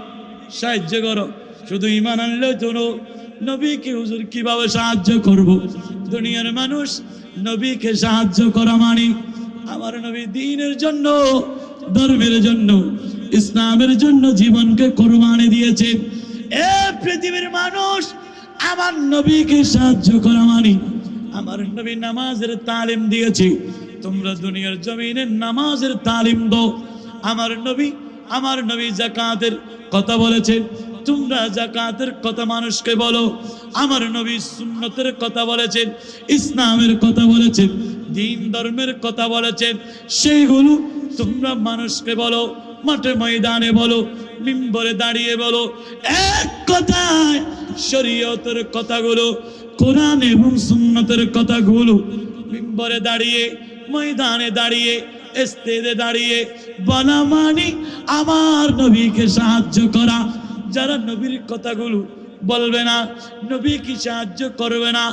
Speaker 1: সাহায্য করো। শুধু ঈমান আনলে তো নবীকে হুজুর কিভাবে সাহায্য করব? দুনিয়ার মানুষ, নবীকে সাহায্য করা মানে আমার নবী দ্বীনের জন্য, ধর্মের জন্য, ইসলামের জন্য জীবনকে কোরবানি দিয়েছে। এ পৃথিবীর মানুষ, আমার নবীকে সাহায্য করা মানে আমার নবী নামাজের তালিম দিয়েছে। তোমরা দুনিয়ার জমিনে নামাজের তালিম দাও। আমার নবী যাকাতের কথা বলেছেন, তোমরা যাকাতের কথা মানুষকে বলো। আমার নবী সুন্নতের কথা বলেছেন, ইসলামের কথা বলেছেন, দ্বীন ধর্মের কথা বলেছেন, সেইগুলো তোমরা মানুষকে বলো, মাঠে ময়দানে বলো, মিম্বরে দাঁড়িয়ে বলো। এক কথায় শরীয়তের কথাগুলো, কোরআন এবং সুন্নতের কথাগুলো মিম্বরে দাঁড়িয়ে, ময়দানে দাঁড়িয়ে, স্টেজে দাঁড়িয়ে বলা মানে আমার নবীকে সাহায্য করা। যারা নবীর কথাগুলো বলবে না, নবীকে সাহায্য করবে না,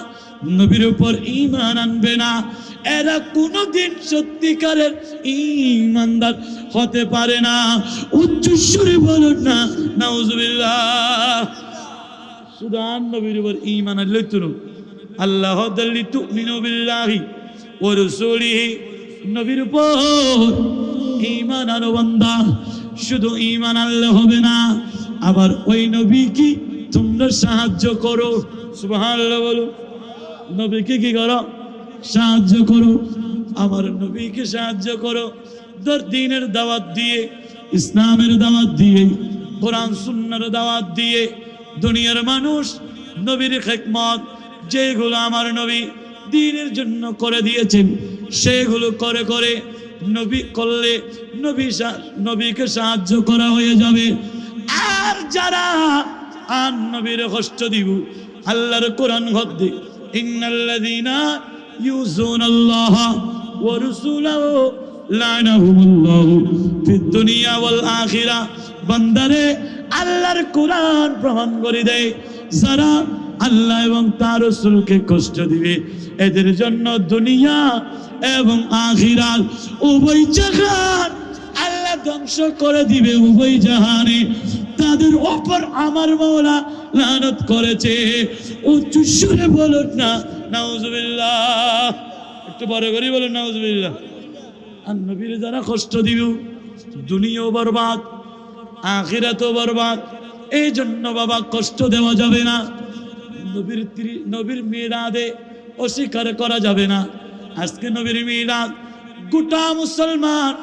Speaker 1: নবীর উপর ঈমান আনবে না, এরা কোনোদিন সত্যিকারের ঈমানদার হতে পারে না। উচ্চ সুরে বলুন না নাউজুবিল্লাহ। সুদান নবীর উপর ঈমান আনলে তো আল্লাহ দাল্লি তুমিনু বিল্লাহি ওয়া রাসূলিহি। নবীর উপর ঈমান আনো বান্দা। শুধু ঈমান আনলে হবে না, আবার ওই নবীকে তোমরা সাহায্য করো। সুবহানাল্লাহ বলো। নবীকে কি করো? সাহায্য করো। আমার নবীকে সাহায্য করো। দ্বীনের দাওয়াত দিয়ে, ইসলামের দাওয়াত দিয়ে, কোরআন সুন্নাহর দাওয়াত দিয়ে দুনিয়ার মানুষ নবীর খেদমত যেগুলো আমার নবী দ্বীনের জন্য করে দিয়েছেন, সেগুলো করে করে নবী করলে নবীকে সাহায্য করা হয়ে যাবে। আর যারা আর নবীর কষ্ট দিব, আল্লাহর কোরআন ঘটে, ইন্নাল্লাযীনা ইউযুনাল্লাহ ওয়া রাসূলাহু লা'নাহুমুল্লাহু ফিদ দুনিয়া ওয়াল আখিরাহ। বান্দারে, আল্লাহর কোরআন প্রমাণ করে দেয়, যারা আল্লাহ এবং তার রাসূলকে কষ্ট দিবে, এদের জন্য দুনিয়া এবং আখিরাত উভয় জাহান আল্লাহ ধ্বংস করে দিবে। উভয় জাহানে তাদের উপর আমার মাওলা লানত করেছে। উচ্চ সুরে বলুন না নাউজুবিল্লাহ। একটু বড় করে বলুন নাউজুবিল্লাহ। আর নবীর যারা কষ্ট দিবে, দুনিয়াও বরবাদ, আখিরাতও বরবাদ। এই জন্য বাবা কষ্ট দেওয়া যাবে না। নবীর মিলাদে অস্বীকার করা যাবে না। আজকে নবীর মিলাদ গোটা মুসলমান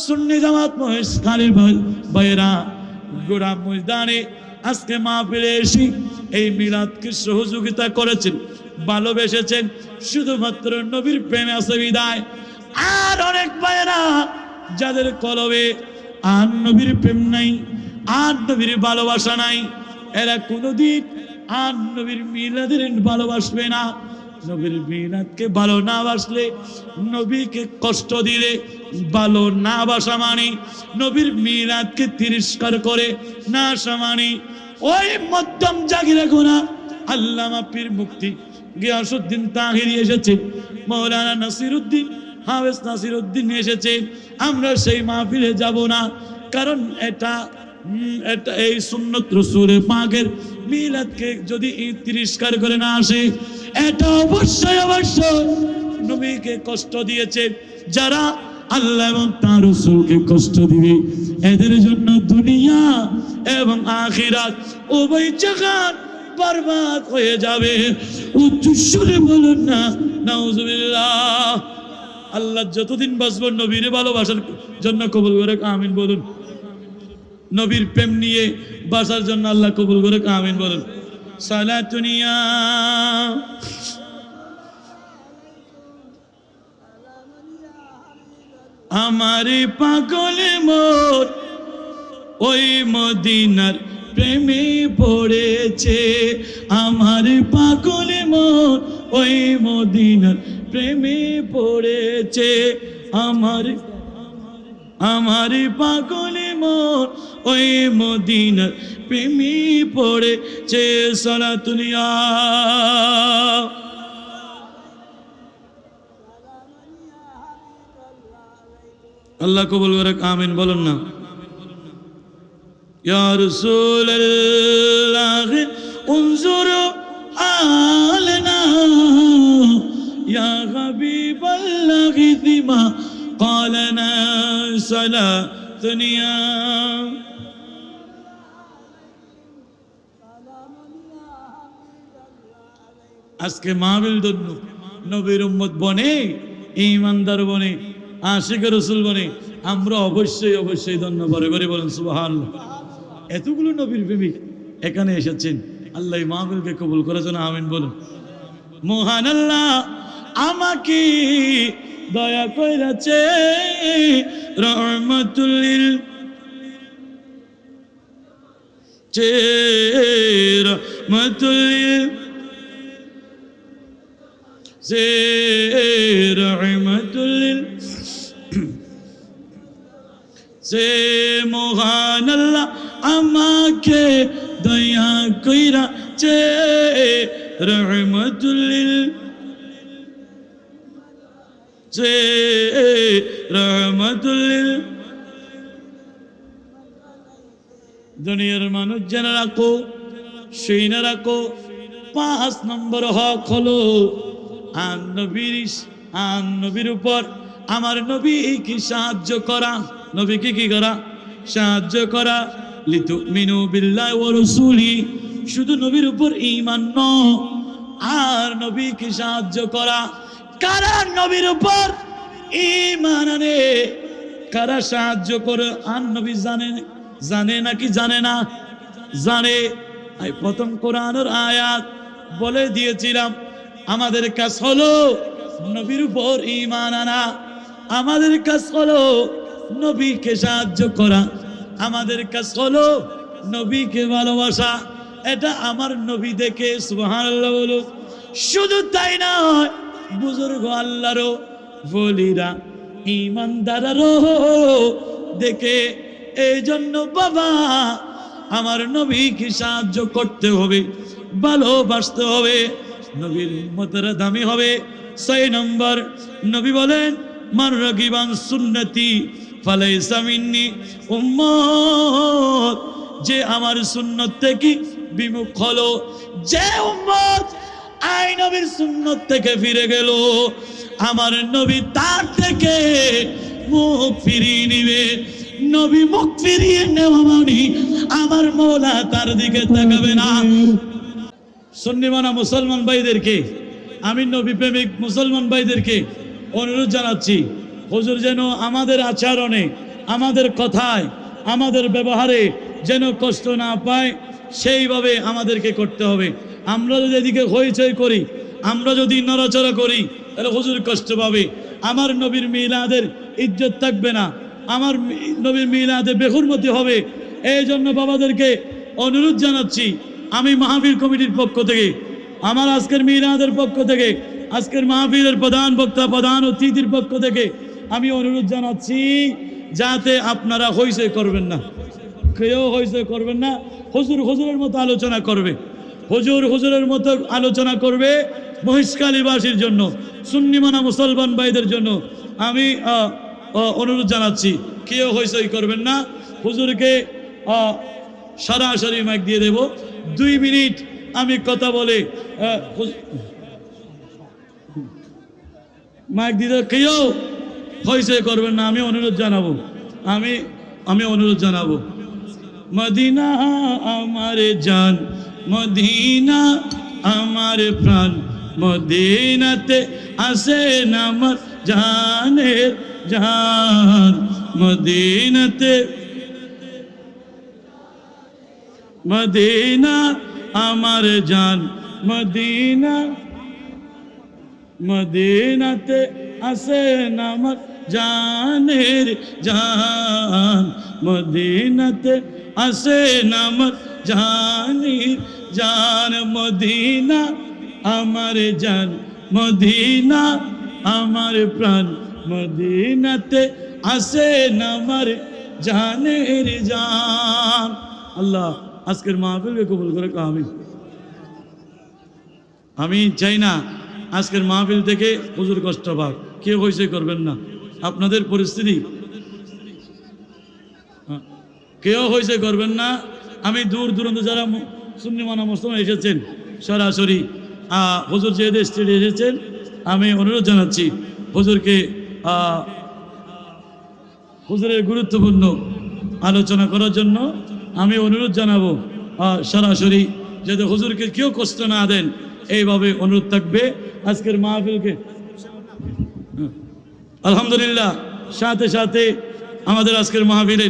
Speaker 1: সুন্নি জামাত মহেশখালীর ভাইরা গোড়া ময়দানে আজকে মাহফিলে এসে এই মিলাদকে সহযোগিতা করেছেন, ভালোবেসেছেন। শুধুমাত্র নবীর প্রেমে আছে বিদায়। আর অনেক ভাইরা যাদের কলবে আর নবীর প্রেম নাই, আর নবীর ভালোবাসা নাই, এরা কোনোদিন আর নবীর মিলাদের ভালোবাসবে না। নবীর মিলাদকে ভালো না বাসলে, নবীকে কষ্ট দিলে ভালো না বাসা মানি, নবীর মিলাদকে তিরস্কার করে না সামানি। ওই মধ্যম জাগিরে গোনা আল্লামা পীর মুফতি গিয়াসউদ্দিন তাহিরি এসেছে, মাওলানা নাসিরউদ্দিন হাফেজ নাসিরউদ্দিন এসেছে। আমরা সেই মাহফিলে যাব না, কারণ এটা এই সুন্নত রাসূলের পাকের মিলাদকে যদি তিরস্কার করে না আসে, এটা অবশ্যই নবীকে কষ্ট দিয়েছে। যারা আল্লাহ এবং তার রাসূলকে কষ্ট দিবে, এদের জন্য দুনিয়া এবং আখিরাত উভয় জাহান বরবাদ হয়ে যাবে। উচ্চ সুরে বলুন না নাউজুবিল্লাহ। আল্লাহ যতদিন বাঁচব নবীরে ভালোবাসার জন্য কবুল করে আমিন বলুন। নবীর প্রেম নিয়ে বাঁচার জন্য আল্লাহ কবুল করে আমিন বলুন। সালাতুনিয়া আমারে পাগলে মোর ওই মদিনার প্রেমে পড়েছে, আমার পাগলে মোর ওই মদিনার প্রেমে পড়েছে, আমার পাগলে মোর ওই মদিনার প্রেমে পড়েছে। সালাতুনিয়া আল্লাহ কবুল করে আমিন বলুন না। ইয়া রাসূলুল্লাহ উনজুর আলনা ইয়া হাবিবাল্লাহ ফিমা ক্বালানা সালাতুনিয়া। আজকে মাহফিল ধন্য নবীর উম্মত বনে, ঈমানদার বনে, আশিক রাসূল বনে আমরা অবশ্যই অবশ্যই ধন্য করে করে বলেন সুবহানাল্লাহ। এতগুলো নবীর প্রেমিক এখানে এসেছেন, আল্লাহ মাহফিলকে কবুল করার জন্য আমিন বলুন। মহান আল্লাহ আমাকে দয়া করেছে রহমাতুল লিল রহমাতুল লিল রহমাতুল লিল সে মহান আল্লাহ আমাকে দয়া কইরাছে রহমাতুল লিল সে রহমাতুল লিল। দুনিয়ার মানুষ জেনে রাখো, সেই না রাখো, 5 নম্বর হক হলো আন নবীর উপর আমার নবীকে সাহায্য করা। নবীকে কি করা? সাহায্য করা। লিতুমিনু বিল্লাহি ওয়া রাসূলি, শুধু নবীর উপর ঈমান নয়, আর নবীকে সাহায্য করা। কারা নবীর উপর ঈমান আনে, কারা সাহায্য করে আর নবী জানে নাকি জানে না? জানে। আমি প্রথম কোরআনের আয়াত বলে দিয়েছিলাম, আমাদের কাজ হলো নবীর উপর ঈমান আনা, আমাদের কাজ হলো নবীকে সাহায্য করা, আমাদের কাজ হলো নবীকে ভালোবাসা। এটা আমার নবী দেখে সুবহানাল্লাহ বলো। শুধু তাই নয়, বুজুর্গ আল্লাহরও বলিরা ঈমানদারও দেখে। এই জন্য বাবা আমার নবীকে সাহায্য করতে হবে, ভালোবাসতে হবে, নবীর উম্মতেরা দামি হবে। 6 নম্বর নবী বলেন মান রাগিবান সুন্নতি ফালাইসা মিন্নি, উম্মত যে আমার সুন্নত থেকে বিমুখ হলো, যে উম্মত আই নবীর সুন্নত থেকে ফিরে গেল, আমার নবী তার থেকে মুখ ফিরিয়ে নিবে। নবী মুখ ফিরিয়ে নেওয়া মানে আমার মওলা তার দিকে তাকাবে না। সুন্নিমানা মুসলমান ভাইদেরকে, আমি নবী প্রেমিক মুসলমান ভাইদেরকে অনুরোধ জানাচ্ছি, হুজুর যেন আমাদের আচরণে, আমাদের কথায়, আমাদের ব্যবহারে যেন কষ্ট না পায়, সেইভাবে আমাদেরকে করতে হবে। আমরা যদি এদিকে হইচই করি, আমরা যদি নড়াচড়া করি, তাহলে হুজুর কষ্ট পাবে, আমার নবীর মিলাদের ইজ্জত থাকবে না, আমার নবীর মিলাদে বেহুরমতি হবে। এই জন্য বাবাদেরকে অনুরোধ জানাচ্ছি, আমি মাহফিল কমিটির পক্ষ থেকে, আমার আজকের মিলাদের পক্ষ থেকে, আজকের মাহফিলের প্রধান বক্তা, প্রধান অতিথির পক্ষ থেকে আমি অনুরোধ জানাচ্ছি, যাতে আপনারা হইচই করবেন না, কেউ হইচই করবেন না। হুজুরের মতো আলোচনা করবে, হুজুরের মতো আলোচনা করবে মহিষকালীবাসীর জন্য, সুন্নিমানা মুসলমান ভাইদের জন্য আমি অনুরোধ জানাচ্ছি, কেউ হইচই করবেন না। হুজুরকে সরাসরি মাইক দিয়ে দেব, 2 মিনিট আমি কথা বলে মাইক দিয়ে, কেউ হইচই করবেন না, আমি অনুরোধ জানাবো, আমি অনুরোধ জানাবো। মদিনা আমার জান, মদিনা আমার প্রাণ, মদিনাতে আসেন আমার জানের জান, মদিনাতে মদিনা আমার জান, মদিনা মদিনাতে আসেন আমার জানের জান, মদিনাতে আসেন আমার জানের জান, মদিনা আমার জান, মদিনা আমার প্রাণ, মদিনাতে আসেন আমার জানের জান। আল্লাহ আজকের মাহফিলকে কবুল করে আমিন। আমি চাই না আজকের মাহফিল থেকে হুজুর কষ্ট পাক, কেউ হয়েছে করবেন না। আপনাদের পরিস্থিতি কেউ হয়েছে করবেন না। আমি দূর দূরান্ত যারা সুন্নি মানা মুসলমান এসেছেন সরাসরি হুজুর যেহেতু স্টেজে এসেছেন, আমি অনুরোধ জানাচ্ছি হুজুরকে হুজুরের গুরুত্বপূর্ণ আলোচনা করার জন্য আমি অনুরোধ জানাবো সরাসরি, যাতে হুজুরকে কেউ কষ্ট না দেন, এইভাবে অনুরোধ থাকবে আজকের মাহফিলকে। আলহামদুলিল্লাহ, সাথে সাথে আমাদের আজকের মাহফিলের